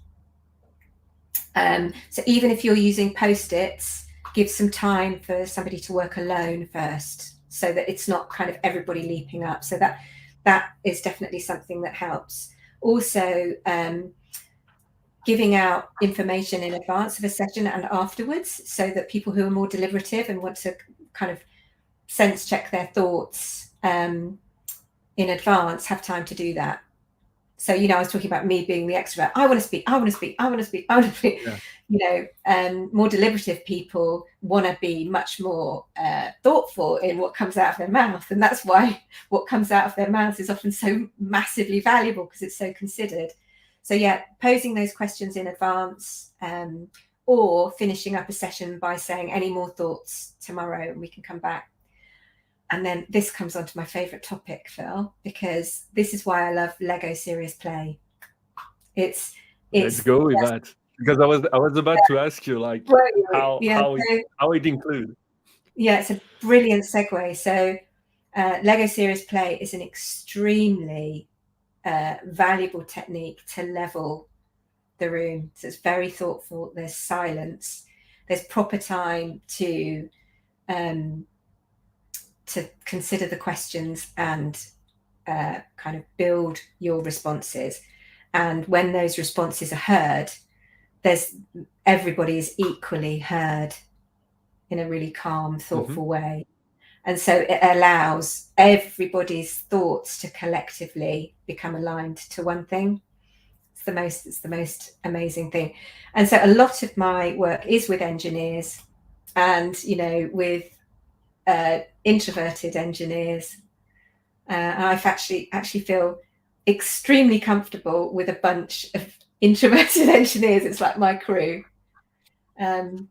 So even if you're using post-its, give some time for somebody to work alone first, so that it's not kind of everybody leaping up. So that is definitely something that helps. Also, giving out information in advance of a session and afterwards, so that people who are more deliberative and want to kind of sense check their thoughts in advance have time to do that. So, I was talking about me being the extrovert. I want to speak, I want to speak, I want to speak, I want to speak. Yeah. More deliberative people want to be much more thoughtful in what comes out of their mouth. And that's why what comes out of their mouth is often so massively valuable, because it's so considered. So, posing those questions in advance, or finishing up a session by saying, any more thoughts tomorrow, and we can come back. And then this comes on to my favorite topic, Phil, because this is why I love Lego serious play. Let's go with that, because I was about to ask you, like, how it include. Yeah, it's a brilliant segue. So Lego serious play is an extremely valuable technique to level the room. So it's very thoughtful. There's silence. There's proper time to consider the questions and kind of build your responses. And when those responses are heard, everybody is equally heard in a really calm, thoughtful way. And so it allows everybody's thoughts to collectively become aligned to one thing. It's the most amazing thing. And so a lot of my work is with engineers and, with introverted engineers. I've actually feel extremely comfortable with a bunch of introverted engineers. It's like my crew. So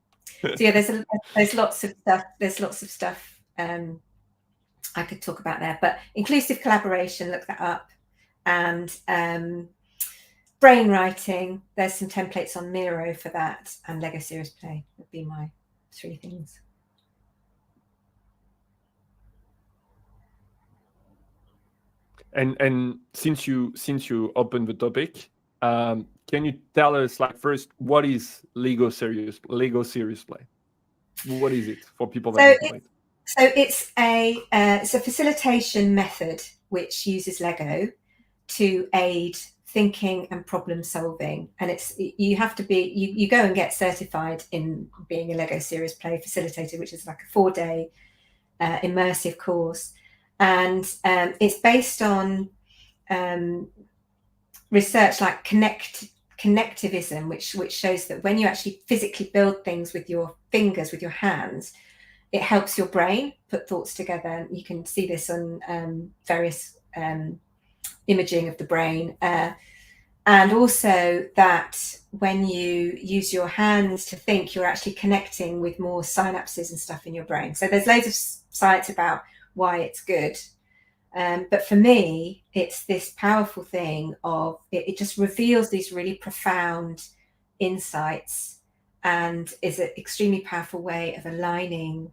there's lots of stuff. There's lots of stuff I could talk about there. But inclusive collaboration, look that up. And brain writing, there's some templates on Miro for that, and Lego serious play would be my 3 things. And since you opened the topic, can you tell us, like, first, what is Lego serious play? What is it for people that don't know it? So it's a facilitation method which uses Lego to aid thinking and problem solving. And you have to be, you go and get certified in being a Lego serious play facilitator, which is like a 4-day immersive course. And it's based on research like connectivism, which shows that when you actually physically build things with your fingers, with your hands, it helps your brain put thoughts together. You can see this on various imaging of the brain. And also that when you use your hands to think, you're actually connecting with more synapses and stuff in your brain. So there's loads of science about why it's good. But for me, it's this powerful thing of it just reveals these really profound insights and is an extremely powerful way of aligning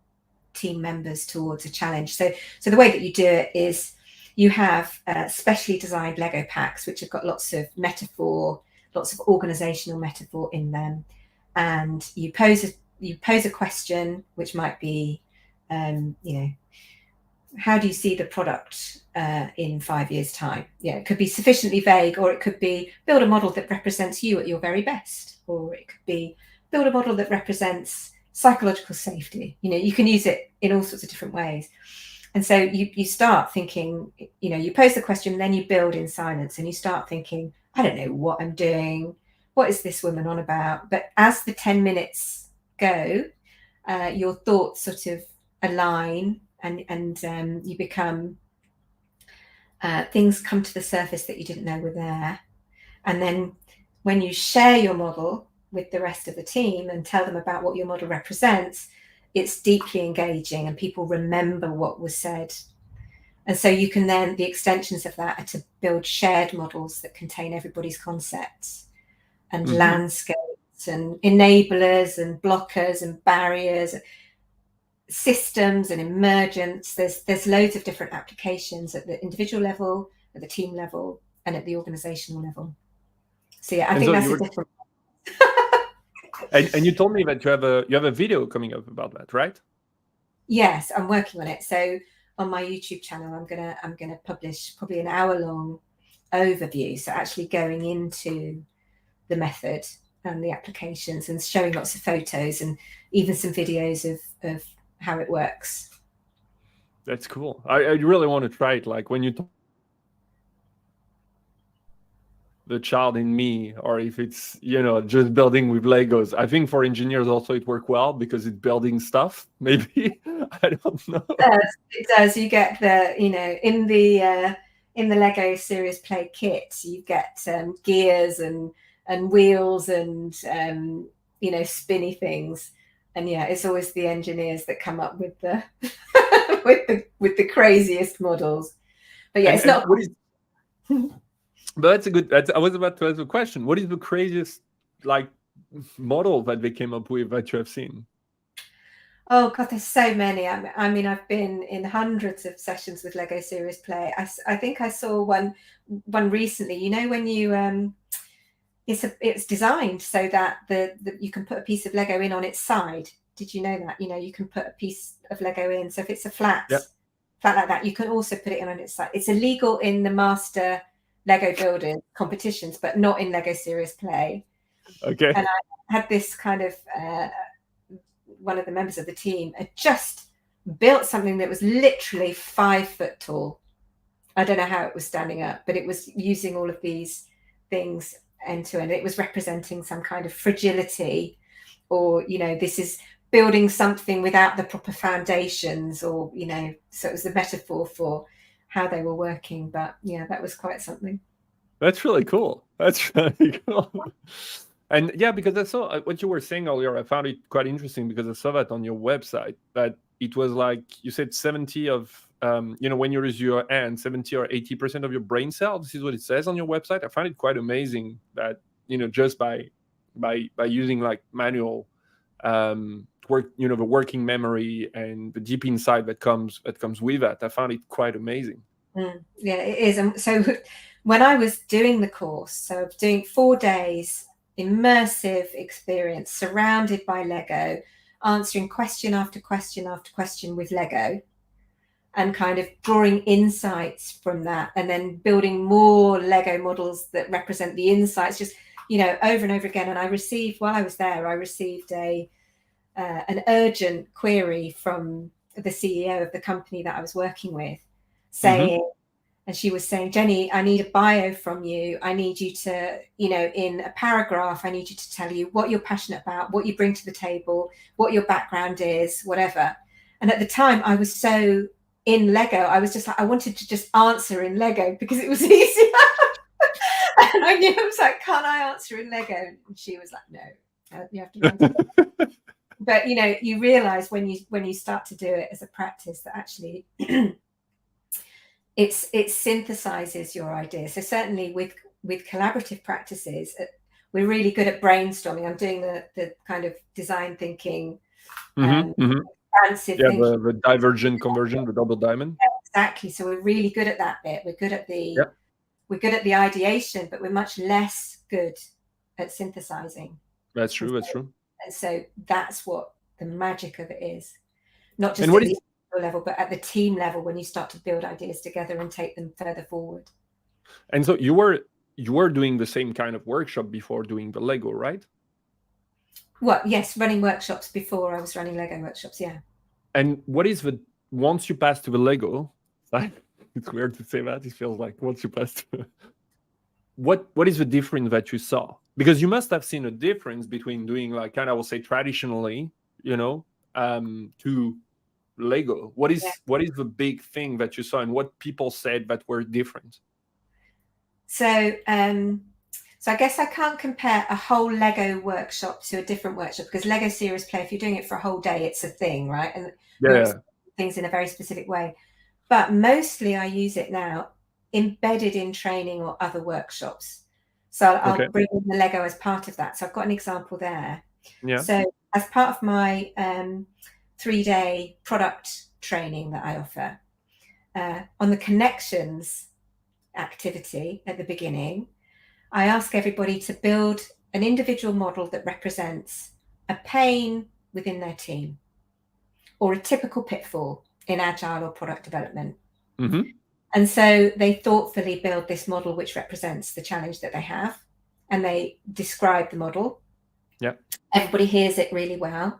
team members towards a challenge. So the way that you do it is you have specially designed Lego packs, which have got lots of metaphor, lots of organizational metaphor in them. and you pose a question, which might be, how do you see the product in 5 years' time? It could be sufficiently vague, or it could be build a model that represents you at your very best, or it could be build a model that represents psychological safety. You can use it in all sorts of different ways. And so you start thinking, you pose the question, then you build in silence, and you start thinking, I don't know what I'm doing. What is this woman on about? But as the 10 minutes go, your thoughts sort of align, and you become, things come to the surface that you didn't know were there. And then when you share your model with the rest of the team and tell them about what your model represents, it's deeply engaging and people remember what was said. And so you can then, the extensions of that are to build shared models that contain everybody's concepts and landscapes and enablers and blockers and barriers, systems and emergence. There's loads of different applications at the individual level, at the team level, and at the organizational level. So yeah, I think that's a different. And you told me that you have a video coming up about that, right? Yes, I'm working on it. So on my YouTube channel, I'm gonna publish probably an hour-long overview. So actually going into the method and the applications and showing lots of photos and even some videos of how it works. That's cool. I really want to try it. Like when you talk the child in me, or if it's just building with Legos. I think for engineers also it works well because it's building stuff. Maybe I don't know. It does. You get the in the Lego Serious Play kit, you get gears and wheels and spinny things. And yeah, it's always the engineers that come up with the with the craziest models. But yeah, it's not. What is? But that's a good. I was about to ask a question. What is the craziest model that they came up with that you have seen? Oh God, there's so many. I mean, I've been in hundreds of sessions with Lego Serious Play. I think I saw one recently. When you it's designed so that you can put a piece of Lego in on its side. Did you know that? You can put a piece of Lego in. So if it's a flat like that, you can also put it in on its side. It's illegal in the master Lego building competitions, but not in Lego Serious Play. Okay. And I had this kind of one of the members of the team had just built something that was literally 5 foot tall. I don't know how it was standing up, but it was using all of these things end to end. It was representing some kind of fragility, or this is building something without the proper foundations, or so it was the metaphor for how they were working. But yeah, that was quite something. That's really cool. That's really cool. And yeah, because I saw what you were saying earlier, I found it quite interesting because I saw that on your website, that it was like you said 70 of when you use your hand, 70 or 80% of your brain cells. This is what it says on your website. I find it quite amazing that just by using like manual work, the working memory and the deep insight that comes with that. I found it quite amazing. Yeah, it is. And so when I was doing the course, so doing 4 days immersive experience surrounded by Lego, answering question after question after question with Lego, and kind of drawing insights from that, and then building more Lego models that represent the insights, just over and over again. And while I was there, I received an urgent query from the CEO of the company that I was working with, saying, and she was saying, Jenny, I need a bio from you. I need you to, in a paragraph, I need you to tell you what you're passionate about, what you bring to the table, what your background is, whatever. And at the time I was so in Lego, I was just like, I wanted to just answer in Lego because it was easier. And I was like, can't I answer in Lego? And she was like, no, you have to write it. But you realize when you start to do it as a practice that actually it synthesizes your ideas. So certainly with collaborative practices, we're really good at brainstorming. I'm doing the kind of design thinking, expansive thinking. The divergent conversion, the double diamond. Exactly. So we're really good at that bit. We're good at the ideation, but we're much less good at synthesizing. That's true. So that's what the magic of it is, not just And at what the is level, but at the team level, when you start to build ideas together and take them further forward. and so you were doing the same kind of workshop before doing the Lego, right? Well, yes, running workshops before I was running Lego workshops, yeah. And what is the once you pass to the Lego, it's weird to say that. It feels like once you pass to what is the difference that you saw? Because you must have seen a difference between doing like kind of, I will say, traditionally, to Lego. What is the big thing that you saw, and what people said that were different? So I guess I can't compare a whole Lego workshop to a different workshop, because Lego Serious Play, if you're doing it for a whole day, it's a thing, right? And Yeah. things in a very specific way. But mostly I use it now embedded in training or other workshops. So I'll bring in the Lego as part of that. So I've got an example there. Yeah. So as part of my 3-day product training that I offer, on the connections activity at the beginning, I ask everybody to build an individual model that represents a pain within their team or a typical pitfall in Agile or product development. Mm-hmm. And so they thoughtfully build this model which represents the challenge that they have, and they describe the model. Yeah. Everybody hears it really well.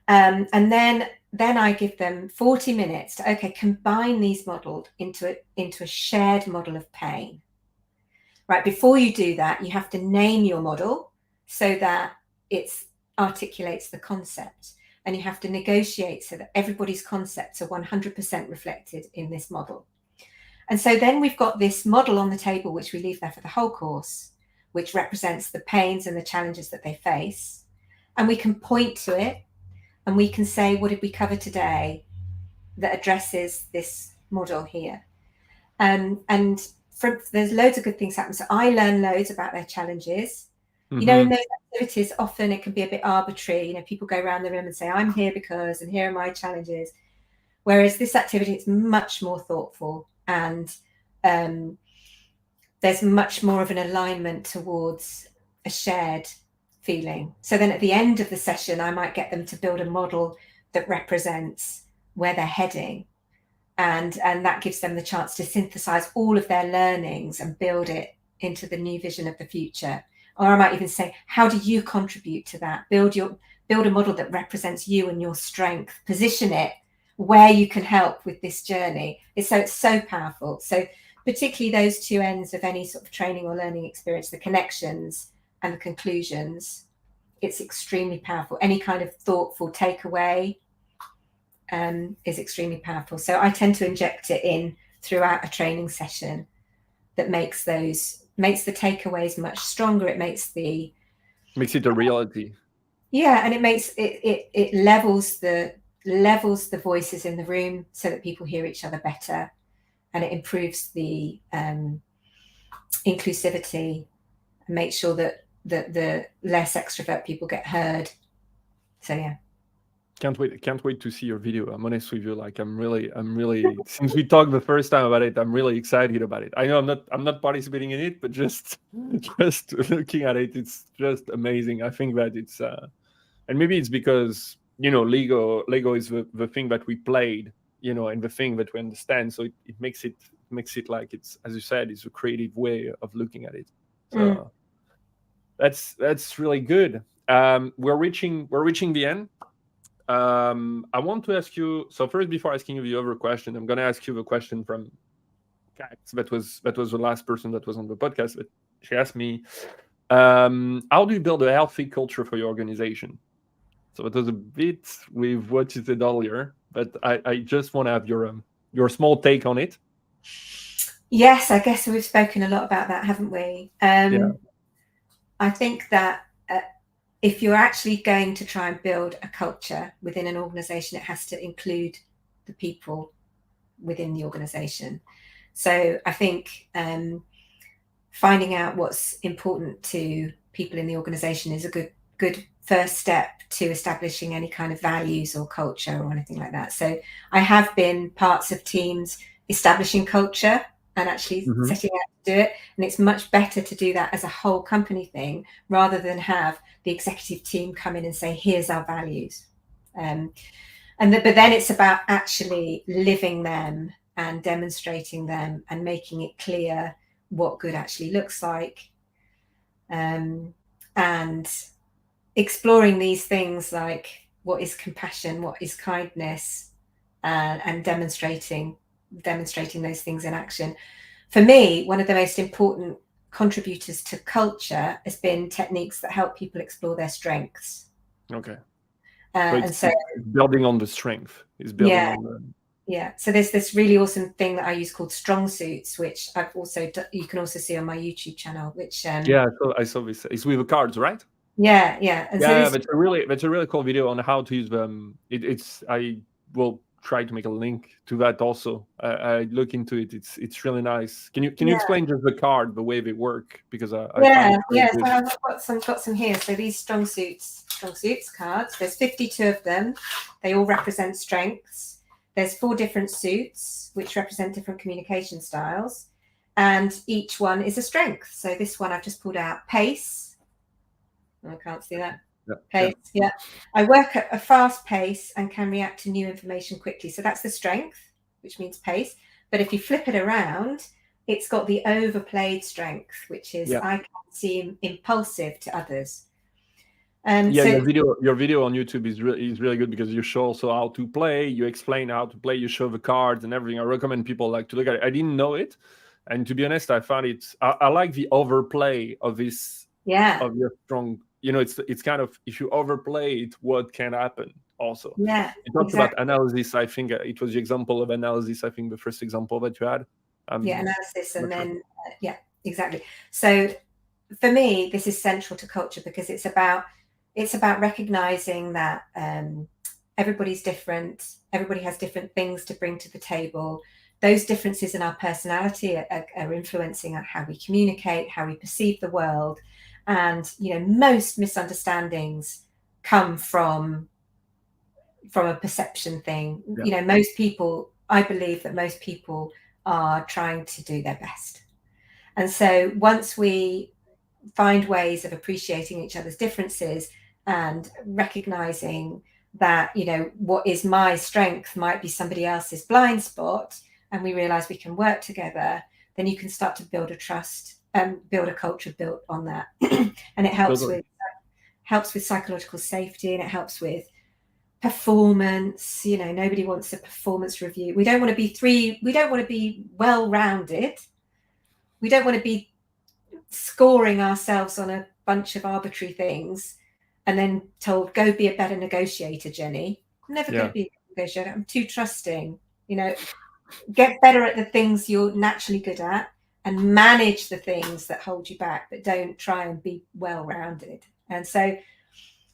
And then I give them 40 minutes to, combine these models into a shared model of pain. Right, before you do that, you have to name your model so that it articulates the concept, and you have to negotiate so that everybody's concepts are 100% reflected in this model. And so then we've got this model on the table, which we leave there for the whole course, which represents the pains and the challenges that they face. And we can point to it, and we can say, what did we cover today that addresses this model here? And there's loads of good things happen. So I learn loads about their challenges. Mm-hmm. In those activities, often it can be a bit arbitrary. People go around the room and say, I'm here because, and here are my challenges. Whereas this activity, it's much more thoughtful, and there's much more of an alignment towards a shared feeling. So then at the end of the session, I might get them to build a model that represents where they're heading. And that gives them the chance to synthesize all of their learnings and build it into the new vision of the future. Or I might even say, how do you contribute to that? Build a model that represents you and your strength. Position it where you can help with this journey. It's so powerful. So particularly those two ends of any sort of training or learning experience, the connections and the conclusions, it's extremely powerful. Any kind of thoughtful takeaway is extremely powerful. So I tend to inject it in throughout a training session that makes the takeaways much stronger. It makes it a reality. Yeah, and it levels the voices in the room so that people hear each other better, and it improves the inclusivity and makes sure that the less extrovert people get heard. So yeah. Can't wait to see your video. I'm honest with you. Like I'm really since we talked the first time about it, I'm really excited about it. I know I'm not participating in it, but just looking at it, it's just amazing. I think that it's and maybe it's because Lego is the thing that we played, and the thing that we understand. So it makes it like it's, as you said, it's a creative way of looking at it. So that's really good. We're reaching the end. I want to ask you, so first, before asking you the other question, I'm going to ask you the question from Cax. That was the last person that was on the podcast, but she asked me, how do you build a healthy culture for your organization? So it was a bit with what you said earlier, but I just want to have your small take on it. Yes, I guess we've spoken a lot about that, haven't we? Yeah. I think that if you're actually going to try and build a culture within an organization, it has to include the people within the organization. So I think finding out what's important to people in the organization is a good first step to establishing any kind of values or culture or anything like that. So I have been parts of teams establishing culture and actually setting out to do it. And it's much better to do that as a whole company thing rather than have the executive team come in and say, here's our values. But then it's about actually living them and demonstrating them and making it clear what good actually looks like. And exploring these things like what is compassion, what is kindness, and demonstrating those things in action. For me, one of the most important contributors to culture has been techniques that help people explore their strengths. Okay. And so it's building on the strength. It's building on the... Yeah. So there's this really awesome thing that I use called strong suits, which you can also see on my YouTube channel, which I saw this. It's with the cards, right? Yeah. And so that's a really cool video on how to use them. I will try to make a link to that also. I look into it. It's really nice. Can you explain just the card, the way they work? Because I find it so I've got some here. So these strong suits cards, there's 52 of them. They all represent strengths. There's 4 different suits which represent different communication styles, and each one is a strength. So this one I've just pulled out: pace. I can't see that. Pace. Yeah. I work at a fast pace and can react to new information quickly. So that's the strength, which means pace. But if you flip it around, it's got the overplayed strength, which is I can seem impulsive to others. Your video on YouTube is really good because you show also how to play. You explain how to play. You show the cards and everything. I recommend people to look at it. I didn't know it, and to be honest, I found it. I like the overplay of this. Of your strong. It's kind of, if you overplay it, what can happen also. Yeah. You talked about analysis. I think it was the example of analysis. I think the first example that you had. Analysis, and then exactly. So for me, this is central to culture because it's about recognizing that everybody's different. Everybody has different things to bring to the table. Those differences in our personality are influencing how we communicate, how we perceive the world. And, most misunderstandings come from a perception thing. I believe that most people are trying to do their best. And so once we find ways of appreciating each other's differences and recognizing that, what is my strength might be somebody else's blind spot, and we realize we can work together, then you can start to build a trust and build a culture built on that. And it helps with psychological safety, and it helps with performance. Nobody wants a performance review. We don't want to be well-rounded. We don't want to be scoring ourselves on a bunch of arbitrary things and then told, go be a better negotiator, Jenny. I'm never going to be a negotiator. I'm too trusting. Get better at the things you're naturally good at and manage the things that hold you back, but don't try and be well-rounded. And so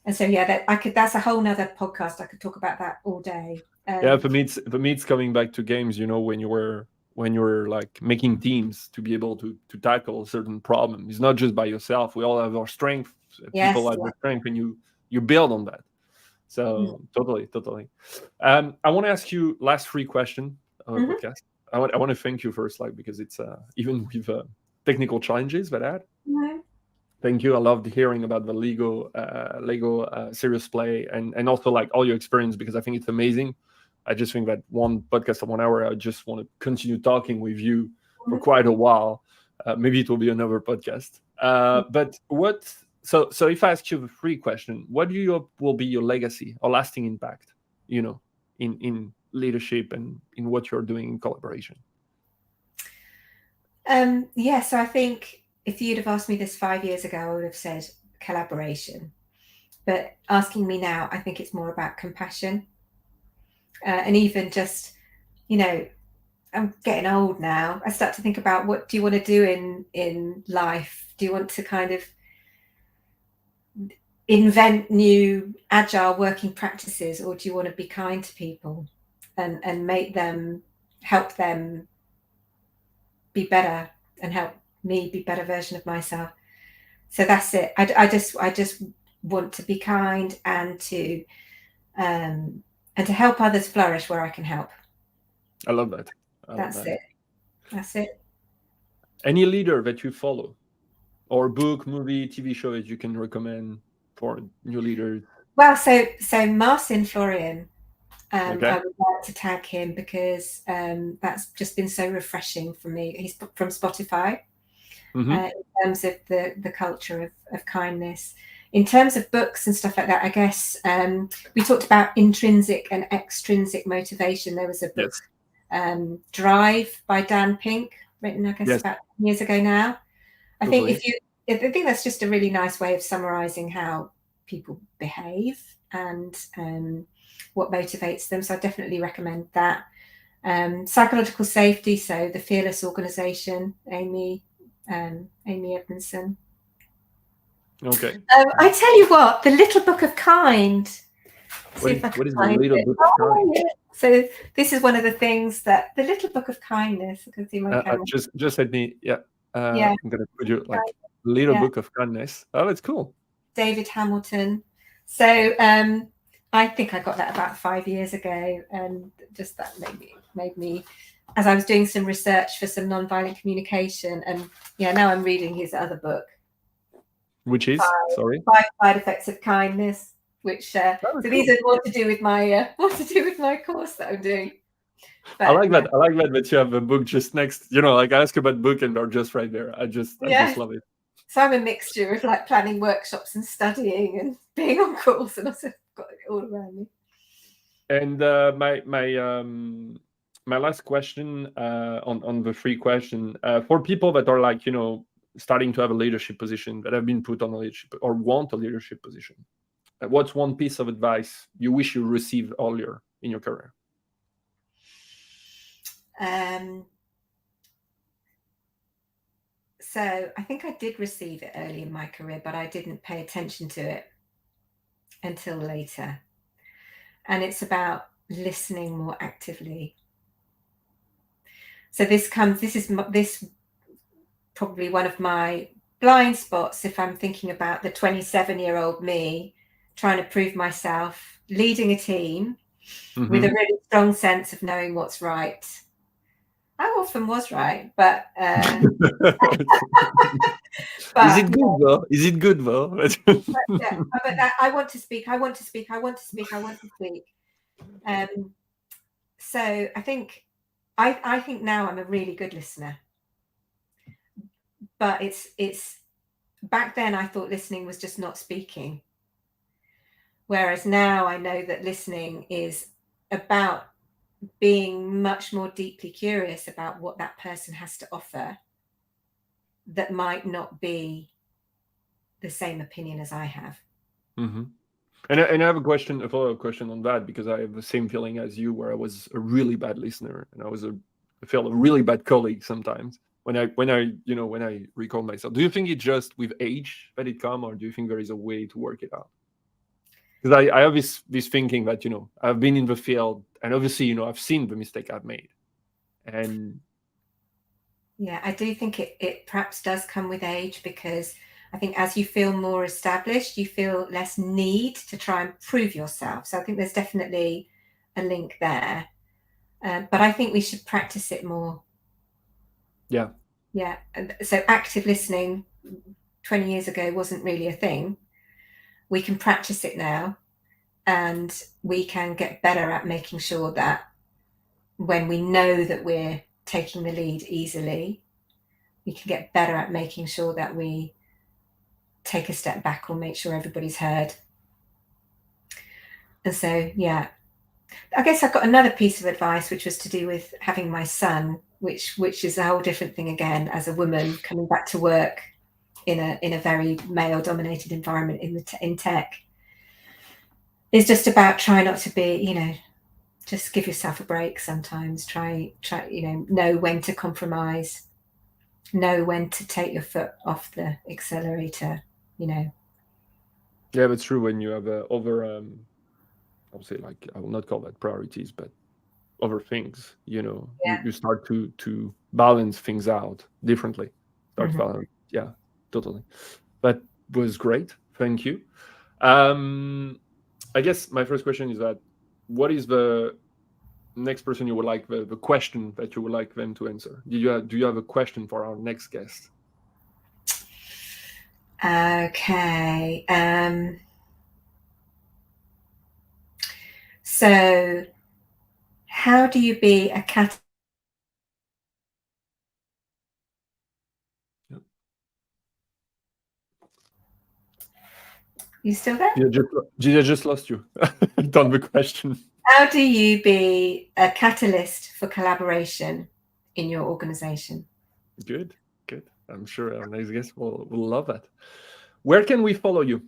that's a whole nother podcast. I could talk about that all day. For me it's coming back to games, when you're like making teams to be able to tackle a certain problem. It's not just by yourself. We all have our strength. People have their strength, and you build on that. So totally. I want to ask you last 3 questions of the podcast. I want to thank you first, because it's even with technical challenges that I had. Thank you. I loved hearing about the Lego serious play and also all your experience, because I think it's amazing. I just think that one podcast of 1 hour, I just want to continue talking with you for quite a while. Maybe it will be another podcast. But so if I ask you the 3 questions, what do you hope will be your legacy or lasting impact, in leadership and in what you're doing in collaboration? So I think if you'd have asked me this 5 years ago, I would have said collaboration. But asking me now, I think it's more about compassion. And even just, I'm getting old now. I start to think about, what do you want to do in life? Do you want to kind of invent new agile working practices, or do you want to be kind to people and help them be better and help me be a better version of myself? So that's it. I just want to be kind and to help others flourish where I can help. I love that. That's it. Any leader that you follow, or book, movie, TV show that you can recommend for new leaders? Well, so Marcin Florian, Okay. I would like to tag him because that's just been so refreshing for me. He's from Spotify. In terms of the culture of kindness. In terms of books and stuff like that, I guess we talked about intrinsic and extrinsic motivation. There was a book, Drive by Dan Pink, written I guess about years ago now. I think I think that's just a really nice way of summarizing how people behave and what motivates them. So I definitely recommend that. Psychological Safety, so The Fearless Organization, Amy Edmondson. Okay. I tell you what, The Little Book of Kind. What is The Little Book of Kind? Yeah. So this is one of the things that The Little Book of Kindness. I can see my camera. Just let me. I'm gonna put you like Little Book of Kindness. Oh, it's cool. David Hamilton. So I think I got that about 5 years ago, and just that made me, as I was doing some research for some nonviolent communication, and now I'm reading his other book, which is 5 Side Effects of Kindness. Which so these are more to do with my course that I'm doing. But, I like that. I like that you have a book just next. Like I ask about book and they're just right there. I just love it. So I'm a mixture of like planning workshops and studying and being on calls, and also got it all around me. And my last question on the free question for people that are like starting to have a leadership position, that have been put on a leadership or want a leadership position, what's one piece of advice you wish you received earlier in your career? So I think I did receive it early in my career, but I didn't pay attention to it until later. And it's about listening more actively. So this is probably one of my blind spots if I'm thinking about the 27-year-old me trying to prove myself, leading a team with a really strong sense of knowing what's right. I often was right, but is it good though? Is it good though? but I want to speak. So I think now I'm a really good listener. But it's back then I thought listening was just not speaking. Whereas now I know that listening is about being much more deeply curious about what that person has to offer that might not be the same opinion as I have. Mm-hmm. And I have a follow-up question on that, because I have the same feeling as you, where I was a really bad listener and I felt a really bad colleague sometimes when I recall myself. Do you think it's just with age that it comes, or do you think there is a way to work it out? Because I have this thinking that I've been in the field, and obviously I've seen the mistake I've made, and I do think it perhaps does come with age, because I think as you feel more established, you feel less need to try and prove yourself. So I think there's definitely a link there, but I think we should practice it more. Yeah. So active listening 20 years ago wasn't really a thing. We can practice it now, and we can get better at making sure that when we know that we're taking the lead easily, we can get better at making sure that we take a step back or make sure everybody's heard. And so, I guess I've got another piece of advice, which was to do with having my son, which is a whole different thing again, as a woman coming back to work in a very male-dominated environment in tech. It's just about try not to be, just give yourself a break sometimes. Try, know when to compromise, know when to take your foot off the accelerator, Yeah, that's true. When you have over, I'll say, like, I will not call that priorities, but other things, you start to balance things out differently. Yeah, totally. That was great. Thank you. I guess my first question is that what is the next person you would like the question that you would like them to answer? Do you have a question for our next guest? Okay. So, how do you be a cat? You still there? Gina just lost you. Done the question. How do you be a catalyst for collaboration in your organization? Good. I'm sure our next guest will love that. Where can we follow you?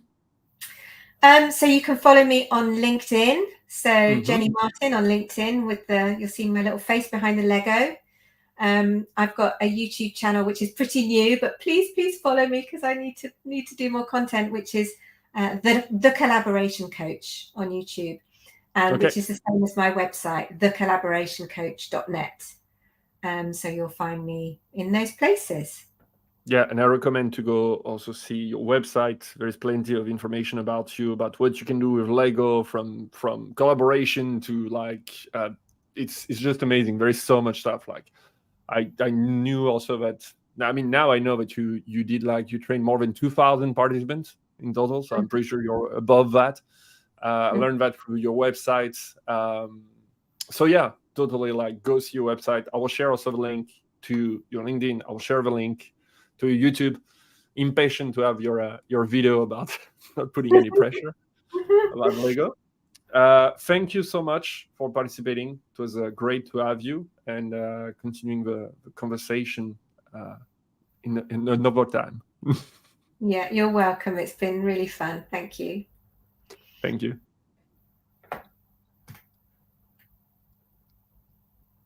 So you can follow me on LinkedIn. So Jenny Martin on LinkedIn with you'll see my little face behind the Lego. I've got a YouTube channel which is pretty new, but please follow me because I need to do more content, which is the Collaboration Coach on YouTube, which is the same as my website, thecollaborationcoach.net. So you'll find me in those places. Yeah, and I recommend to go also see your website. There's plenty of information about you, about what you can do with Lego, from collaboration to like it's just amazing. There is so much stuff. Like I knew also that. I mean, now I know that you trained more than 2,000 participants in total. So I'm pretty sure you're above that. I learned that through your website. So yeah, totally, like, go see your website. I will share also the link to your LinkedIn. I will share the link to your YouTube. Impatient to have your video about not putting any pressure about Lego. Thank you so much for participating. It was great to have you, and continuing the conversation in another time. Yeah, you're welcome. It's been really fun. Thank you. Thank you.